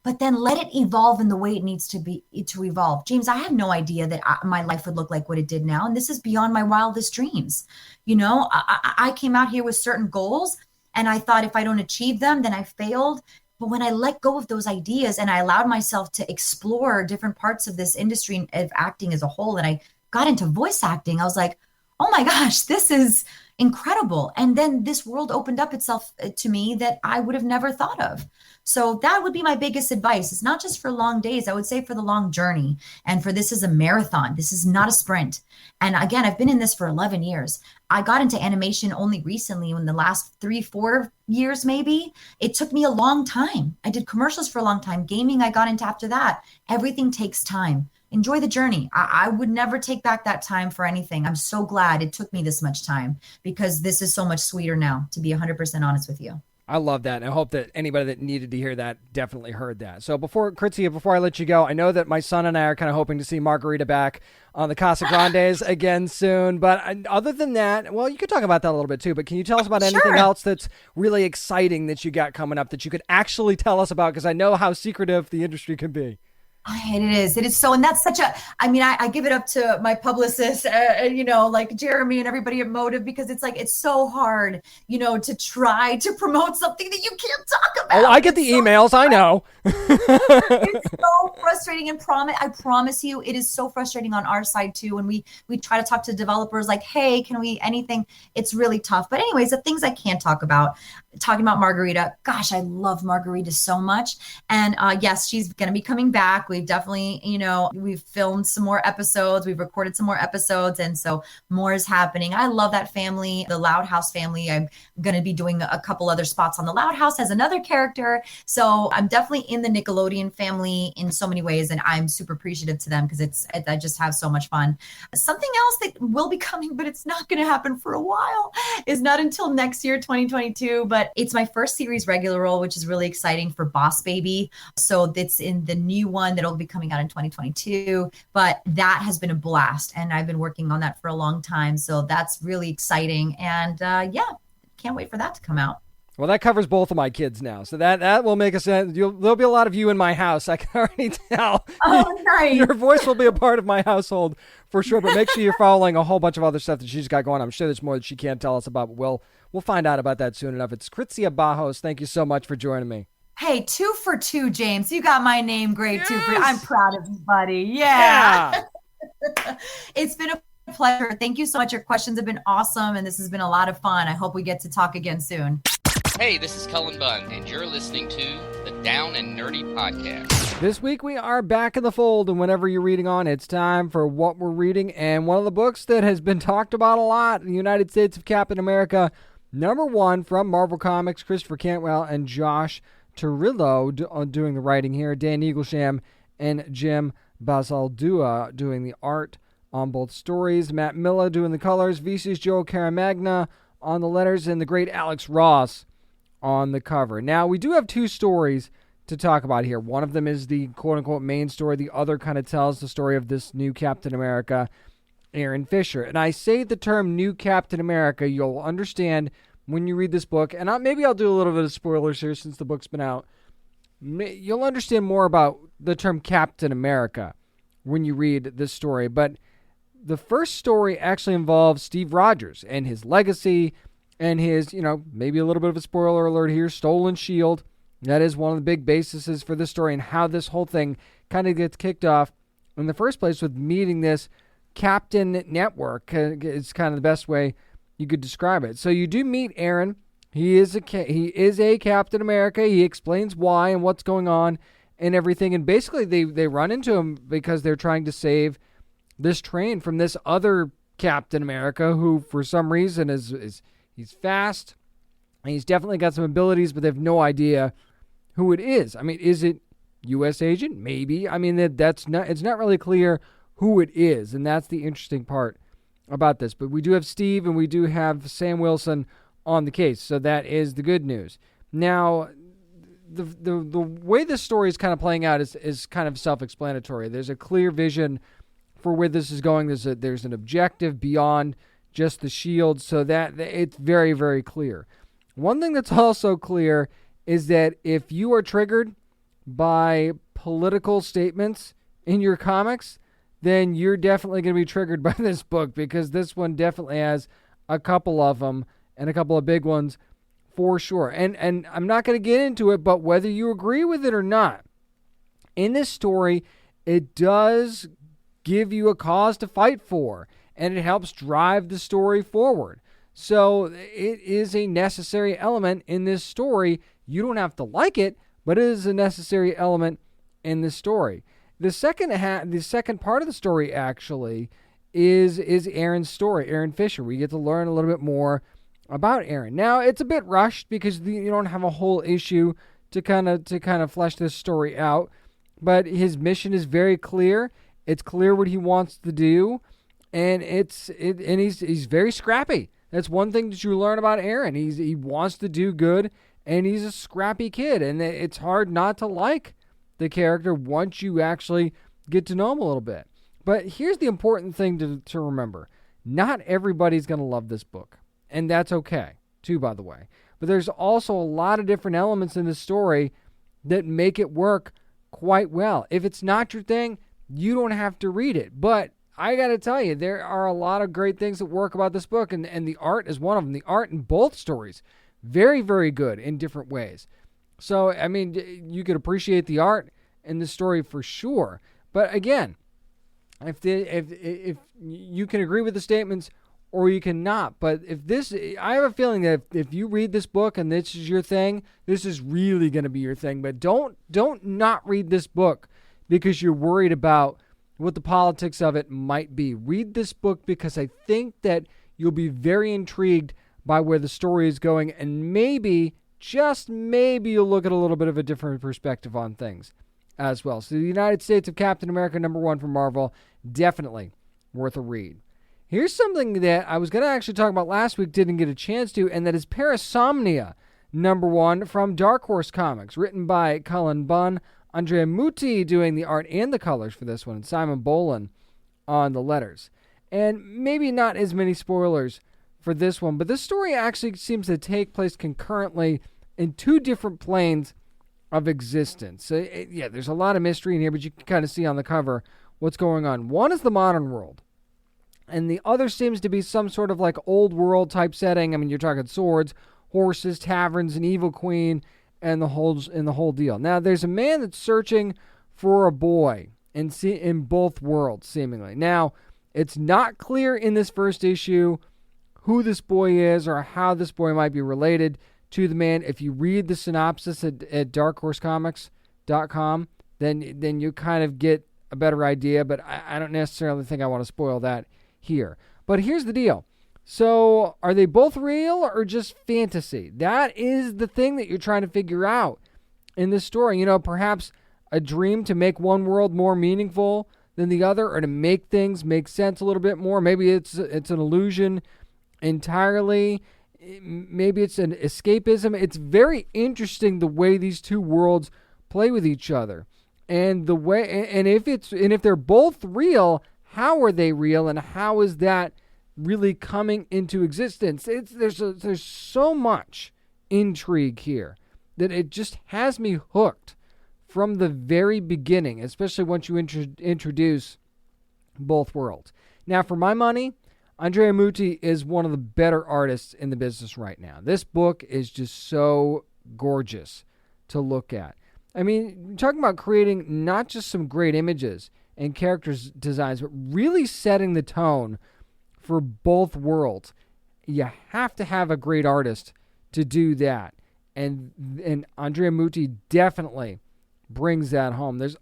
but then let it evolve in the way it needs to evolve. James, I had no idea that my life would look like what it did now. And this is beyond my wildest dreams. I came out here with certain goals and I thought if I don't achieve them, then I failed. But when I let go of those ideas and I allowed myself to explore different parts of this industry of acting as a whole, and I got into voice acting, I was like, oh my gosh, this is incredible. And then this world opened up itself to me that I would have never thought of. So that would be my biggest advice. It's not just for long days. I would say for the long journey. And for this is a marathon. This is not a sprint. And again, I've been in this for 11 years. I got into animation only recently in the last 3-4 years, maybe. It took me a long time. I did commercials for a long time. Gaming, I got into after that. Everything takes time. Enjoy the journey. I would never take back that time for anything. I'm so glad it took me this much time because this is so much sweeter now, to be 100% honest with you. I love that. And I hope that anybody that needed to hear that definitely heard that. So Krizia, before I let you go, I know that my son and I are kind of hoping to see Margarita back on the Casa Grandes again soon. But other than that, well, you could talk about that a little bit too. But can you tell us about anything else that's really exciting that you got coming up that you could actually tell us about? Because I know how secretive the industry can be. It is so, and that's I give it up to my publicist, like Jeremy and everybody at Motive, because it's like, it's so hard, to try to promote something that you can't talk about. Oh, I get the emails. I know. It's so frustrating, and I promise you, it is so frustrating on our side too. When we try to talk to developers like, hey, can we anything? It's really tough. But anyways, the things I can't talk about, talking about Margarita, gosh, I love Margarita so much. And yes, she's going to be coming back. We've definitely, we've filmed some more episodes. We've recorded some more episodes. And so more is happening. I love that family, the Loud House family. I'm going to be doing a couple other spots on the Loud House as another character. So I'm definitely in the Nickelodeon family in so many ways. And I'm super appreciative to them because I just have so much fun. Something else that will be coming, but it's not going to happen for a while, is not until next year, 2022. But it's my first series regular role, which is really exciting, for Boss Baby. So that's in the new one that'll be coming out in 2022. But that has been a blast. And I've been working on that for a long time. So that's really exciting. And can't wait for that to come out. Well, that covers both of my kids now. So that will make us, there'll be a lot of you in my house. I can already tell. Oh, nice. Your voice will be a part of my household for sure. But make sure you're following a whole bunch of other stuff that she's got going on. I'm sure there's more that she can't tell us about. But we'll find out about that soon enough. It's Krizia Bajos. Thank you so much for joining me. Hey, 2 for 2, James. You got my name great, yes. 2 for 2. I'm proud of you, buddy. Yeah. It's been a pleasure. Thank you so much. Your questions have been awesome, and this has been a lot of fun. I hope we get to talk again soon. Hey, this is Cullen Bunn, and you're listening to the Down and Nerdy Podcast. This week we are back in the fold, and whenever you're reading on, it's time for What We're Reading. And one of the books that has been talked about a lot, The United States of Captain America, #1 from Marvel Comics, Christopher Cantwell and Josh Turillo doing the writing here, Dan Eaglesham and Jim Basaldua doing the art on both stories, Matt Milla doing the colors, VC's Joe Caramagna on the letters, and the great Alex Ross on the cover. Now, we do have two stories to talk about here. One of them is the quote-unquote main story. The other kind of tells the story of this new Captain America, Aaron Fisher. And I say the term new Captain America, you'll understand when you read this book, and maybe I'll do a little bit of spoilers here since the book's been out. You'll understand more about the term Captain America when you read this story. But the first story actually involves Steve Rogers and his legacy and his, maybe a little bit of a spoiler alert here, stolen shield. That is one of the big bases for this story and how this whole thing kind of gets kicked off in the first place with meeting this Captain Network. It's kind of the best way you could describe it. So you do meet Aaron. He is a Captain America. He explains why and what's going on and everything. And basically they run into him because they're trying to save this train from this other Captain America who for some reason he's fast and he's definitely got some abilities, but they have no idea who it is. I mean, is it U.S. agent? Maybe. I mean, it's not really clear who it is, and that's the interesting part about this. But we do have Steve and we do have Sam Wilson on the case, so that is the good news. Now, the way this story is kind of playing out is kind of self-explanatory. There's a clear vision for where this is going. There's an objective beyond just the shield, so that it's very, very clear. One thing that's also clear is that if you are triggered by political statements in your comics, then you're definitely going to be triggered by this book, because this one definitely has a couple of them and a couple of big ones for sure. And I'm not going to get into it, but whether you agree with it or not, in this story, it does give you a cause to fight for, and it helps drive the story forward. So it is a necessary element in this story. You don't have to like it, but it is a necessary element in this story. The second part of the story actually is Aaron's story, Aaron Fisher. We get to learn a little bit more about Aaron. Now, it's a bit rushed because you don't have a whole issue to kind of flesh this story out, but his mission is very clear. It's clear what he wants to do, and he's very scrappy. That's one thing that you learn about Aaron. He wants to do good, and he's a scrappy kid, and it's hard not to like the character once you actually get to know him a little bit. But here's the important thing to remember. Not everybody's going to love this book, and that's okay, too, by the way. But there's also a lot of different elements in the story that make it work quite well. If it's not your thing, you don't have to read it. But I got to tell you, there are a lot of great things that work about this book, and the art is one of them. The art in both stories, very, very good in different ways. So, I mean, you could appreciate the art in the story for sure. But again, if you can agree with the statements or you cannot. But I have a feeling that if you read this book and this is your thing, this is really going to be your thing. But don't not read this book because you're worried about what the politics of it might be. Read this book because I think that you'll be very intrigued by where the story is going, and maybe, just maybe, you'll look at a little bit of a different perspective on things as well. So the United States of Captain America #1 from Marvel, definitely worth a read. Here's something that I was going to actually talk about last week, didn't get a chance to, and that is Parasomnia #1 from Dark Horse Comics, written by Cullen Bunn, Andrea Muti doing the art and the colors for this one, and Simon Bolin on the letters. And maybe not as many spoilers for this one, but this story actually seems to take place concurrently in two different planes of existence. So, there's a lot of mystery in here, but you can kind of see on the cover what's going on. One is the modern world, and the other seems to be some sort of like old world type setting. I mean, you're talking swords, horses, taverns, an evil queen, and the whole deal. Now, there's a man that's searching for a boy in both worlds, seemingly. Now, it's not clear in this first issue who this boy is or how this boy might be related to the man. If you read the synopsis at darkhorsecomics.com, then you kind of get a better idea, but I don't necessarily think I want to spoil that here. But here's the deal. So, are they both real or just fantasy? That is the thing that you're trying to figure out in this story. Perhaps a dream to make one world more meaningful than the other, or to make things make sense a little bit more. Maybe it's an illusion entirely. Maybe it's an escapism. It's very interesting the way these two worlds play with each other, and the way, and if they're both real, how are they real, and how is that really coming into existence? There's so much intrigue here that it just has me hooked from the very beginning, especially once you introduce both worlds. Now, for my money, Andrea Mutti is one of the better artists in the business right now. This book is just so gorgeous to look at. I mean, you're talking about creating not just some great images and characters designs, but really setting the tone for both worlds. You have to have a great artist to do that. And Andrea Mutti definitely brings that home. There's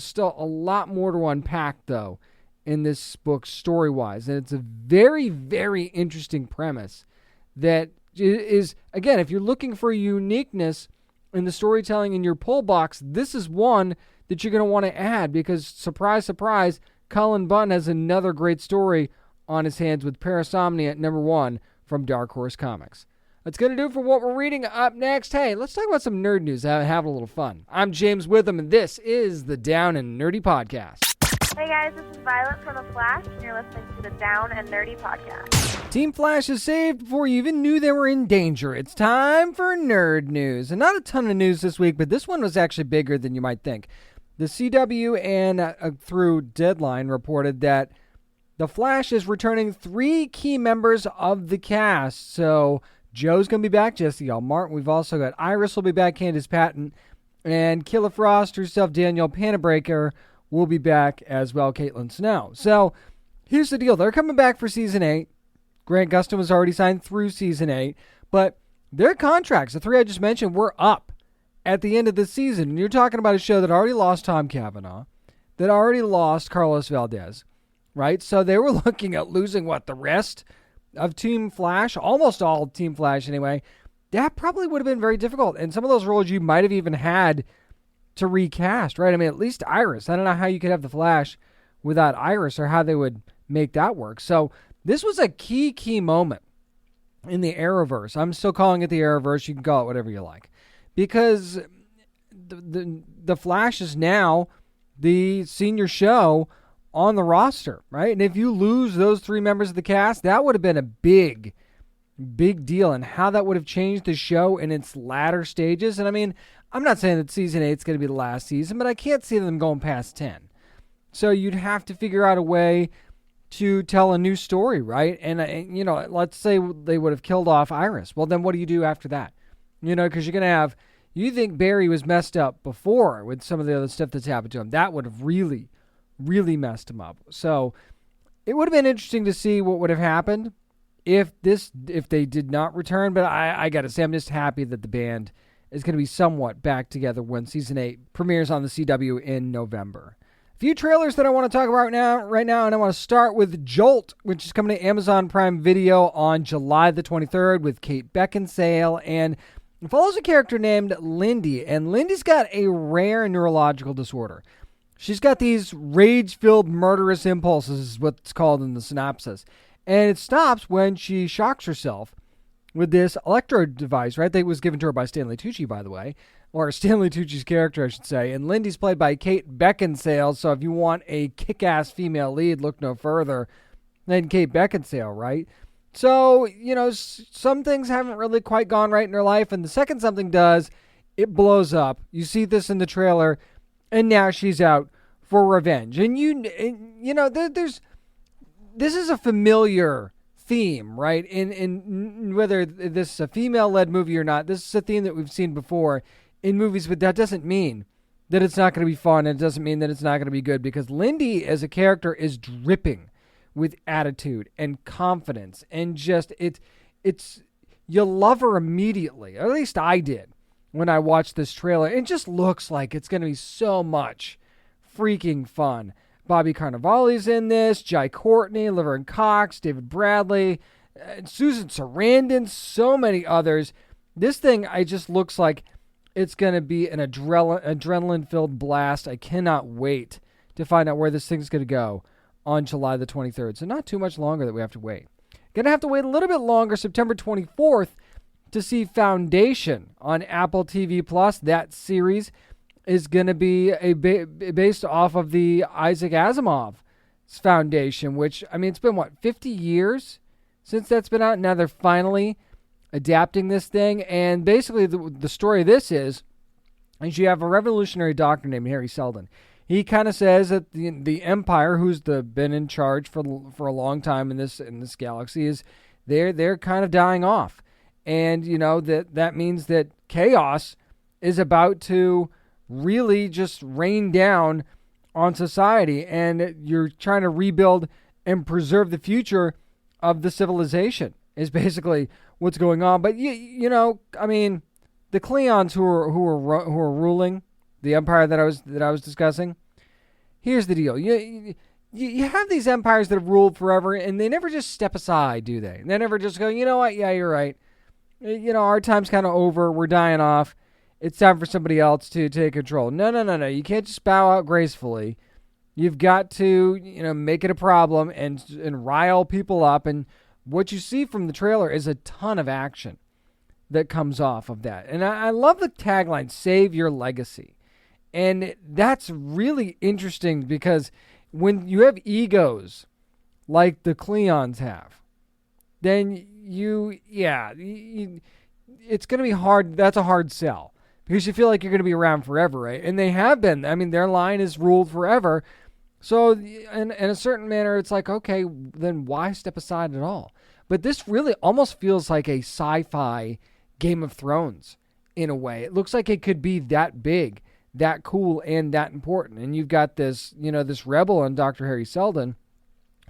still a lot more to unpack, though, in this book story-wise. And it's a very, very interesting premise that is, again, if you're looking for uniqueness in the storytelling in your pull box, this is one that you're going to want to add because, surprise, surprise, Cullen Bunn has another great story on his hands with Parasomnia #1 from Dark Horse Comics. That's going to do it for what we're reading. Up next, hey, let's talk about some nerd news. Have a little fun. I'm James Witham, and this is the Down and Nerdy Podcast. Hey guys, this is Violet from The Flash, and you're listening to the Down and Nerdy Podcast. Team Flash is saved before you even knew they were in danger. It's time for nerd news. And not a ton of news this week, but this one was actually bigger than you might think. The CW and through Deadline reported that The Flash is returning 3 key members of the cast. So Joe's going to be back, Jesse L. Martin. We've also got Iris will be back, Candace Patton. And Killer Frost herself, Danielle Panabaker, will be back as well, Caitlin Snow. So here's the deal. They're coming back for Season 8. Grant Gustin was already signed through Season 8. But their contracts, the 3 I just mentioned, were up at the end of the season. And you're talking about a show that already lost Tom Cavanaugh, that already lost Carlos Valdez, right? So they were looking at losing, the rest of Team Flash? Almost all Team Flash, anyway. That probably would have been very difficult. And some of those roles you might have even had to recast, right? I mean, at least Iris. I don't know how you could have the Flash without Iris or how they would make that work. So this was a key moment in the Arrowverse. I'm still calling it the Arrowverse. You can call it whatever you like. Because the Flash is now the senior show on the roster, right? And if you lose those 3 members of the cast, that would have been a big deal, and how that would have changed the show in its latter stages. And I mean, I'm not saying that Season 8 is going to be the last season, but I can't see them going past 10. So you'd have to figure out a way to tell a new story, right? And let's say they would have killed off Iris. Well, then what do you do after that? Because you're going to have, you think Barry was messed up before with some of the other stuff that's happened to him. That would have really messed him up. So it would have been interesting to see what would have happened if they did not return. But I got to say, I'm just happy that the band is going to be somewhat back together when Season 8 premieres on the CW in November. A few trailers that I want to talk about right now, and I want to start with Jolt, which is coming to Amazon Prime Video on July the 23rd with Kate Beckinsale, and it follows a character named Lindy, and Lindy's got a rare neurological disorder. She's got these rage-filled murderous impulses, is what's called in the synopsis, and it stops when she shocks herself with this electrode device, right? That was given to her by Stanley Tucci, by the way, or Stanley Tucci's character, I should say. And Lindy's played by Kate Beckinsale, so if you want a kick-ass female lead, look no further than Kate Beckinsale, right? So, some things haven't really quite gone right in her life, and the second something does, it blows up. You see this in the trailer, and now she's out for revenge. And this is a familiar theme, right? In whether this is a female-led movie or not, this is a theme that we've seen before in movies, but that doesn't mean that it's not going to be fun, and it doesn't mean that it's not going to be good, because Lindy as a character is dripping with attitude and confidence, and just it's you love her immediately. Or at least I did when I watched this trailer. It just looks like it's going to be so much freaking fun. Bobby Cannavale's in this, Jai Courtney, Laverne Cox, David Bradley, Susan Sarandon, so many others. This thing, it just looks like It's going to be an adrenaline-filled blast. I cannot wait to find out where this thing's going to go on July the 23rd. So not too much longer that we have to wait. Going to have to wait a little bit longer, September 24th, to see Foundation on Apple TV+. That series is going to be based off of the Isaac Asimov's Foundation, which, I mean, it's been, 50 years since that's been out? Now they're finally adapting this thing. And basically the story of this is you have a revolutionary doctor named Harry Seldon. He kind of says that the Empire, who's been in charge for a long time in this galaxy, is they're kind of dying off. And, that means that chaos is about to really just rain down on society. And you're trying to rebuild and preserve the future of the civilization is basically what's going on. But, I mean, the Cleons who are ruling the empire that I was discussing, here's the deal. You have these empires that have ruled forever, and they never just step aside, do they? They never just go, you know what, yeah, you're right. Our time's kind of over. We're dying off. It's time for somebody else to take control. No. You can't just bow out gracefully. You've got to, make it a problem and rile people up. And what you see from the trailer is a ton of action that comes off of that. And I love the tagline, "Save Your Legacy." And that's really interesting because when you have egos like the Cleons have, then it's going to be hard. That's a hard sell because you feel like you're going to be around forever, right? And they have been. I mean, their line is ruled forever. So in a certain manner, it's like, okay, then why step aside at all? But this really almost feels like a sci-fi Game of Thrones in a way. It looks like it could be that big, that cool, and that important. And you've got this, this rebel on Dr. Harry Seldon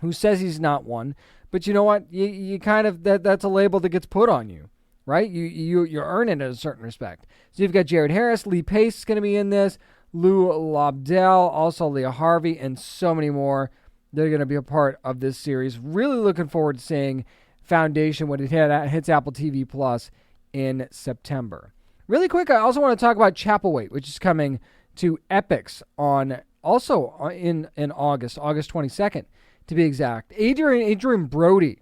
who says he's not one. But you know what? You kind of, that's a label that gets put on you, right? You earn it in a certain respect. So you've got Jared Harris, Lee Pace is going to be in this, Lou Lobdell, also Leah Harvey, and so many more. They're going to be a part of this series. Really looking forward to seeing Foundation when it hits Apple TV Plus in September. Really quick, I also want to talk about Chapelwaite, which is coming to Epix in August 22nd. To be exact. Adrian Brody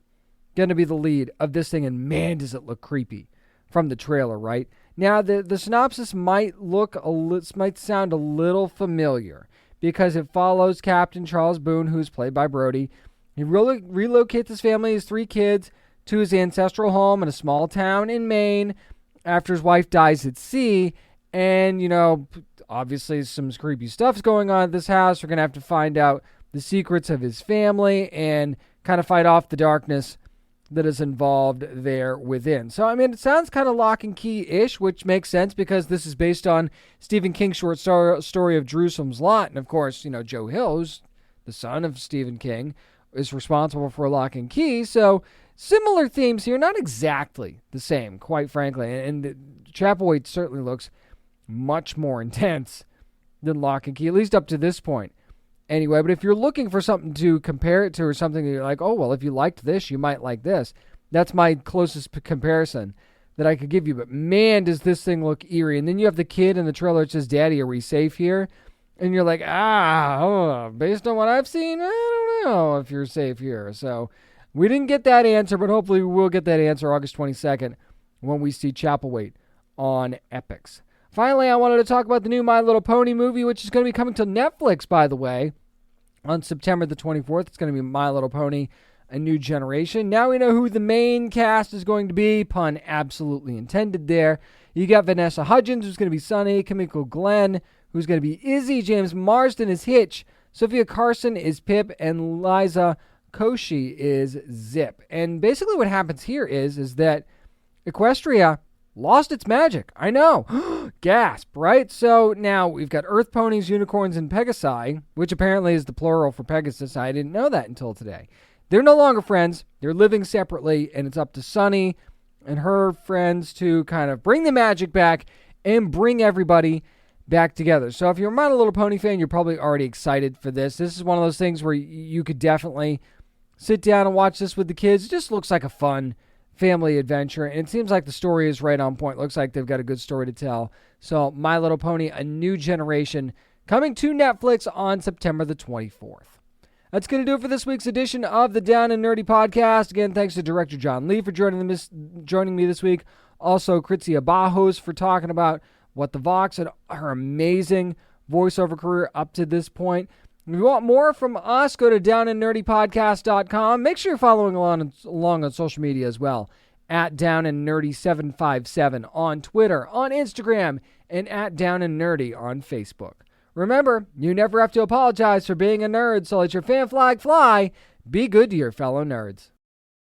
going to be the lead of this thing, and man, does it look creepy from the trailer, right? Now, the synopsis might sound a little familiar because it follows Captain Charles Boone, who's played by Brody. He relocates his family, his 3 kids, to his ancestral home in a small town in Maine after his wife dies at sea. And, obviously some creepy stuff's going on at this house. We're going to have to find out the secrets of his family and kind of fight off the darkness that is involved there within. So, I mean, it sounds kind of Lock and Key-ish, which makes sense because this is based on Stephen King's short story of Jerusalem's Lot. And, of course, Joe Hill, who's the son of Stephen King, is responsible for Lock and Key. So, similar themes here, not exactly the same, quite frankly. And Chapelwaite certainly looks much more intense than Lock and Key, at least up to this point. Anyway, but if you're looking for something to compare it to or something that you're like, oh, well, if you liked this, you might like this. That's my closest comparison that I could give you. But man, does this thing look eerie. And then you have the kid in the trailer that says, "Daddy, are we safe here?" And you're like, based on what I've seen, I don't know if you're safe here. So we didn't get that answer, but hopefully we will get that answer August 22nd when we see Chapelwaite on Epix. Finally, I wanted to talk about the new My Little Pony movie, which is going to be coming to Netflix, by the way, on September the 24th. It's going to be My Little Pony, A New Generation. Now we know who the main cast is going to be. Pun absolutely intended there. You got Vanessa Hudgens, who's going to be Sunny, Kimiko Glenn, who's going to be Izzy, James Marsden is Hitch, Sophia Carson is Pip, and Liza Koshy is Zip. And basically what happens here is that Equestria lost its magic. I know. Gasp, right? So now we've got Earth Ponies, Unicorns, and Pegasi, which apparently is the plural for Pegasus. I didn't know that until today. They're no longer friends. They're living separately, and it's up to Sunny and her friends to kind of bring the magic back and bring everybody back together. So if you're a My Little Pony fan, you're probably already excited for this. This is one of those things where you could definitely sit down and watch this with the kids. It just looks like a fun family adventure, and it seems like the story is right on point. Looks like they've got a good story to tell. So My Little Pony, A New Generation, coming to Netflix on September the 24th. That's going to do it for this week's edition of the Down and Nerdy Podcast. Again, thanks to director John Lee for joining me this week. Also, Krizia Bajos for talking about What the Vox and her amazing voiceover career up to this point. If you want more from us, go to downandnerdypodcast.com. Make sure you're following along on social media as well, at downandnerdy757 on Twitter, on Instagram, and at downandnerdy on Facebook. Remember, you never have to apologize for being a nerd, so let your fan flag fly. Be good to your fellow nerds.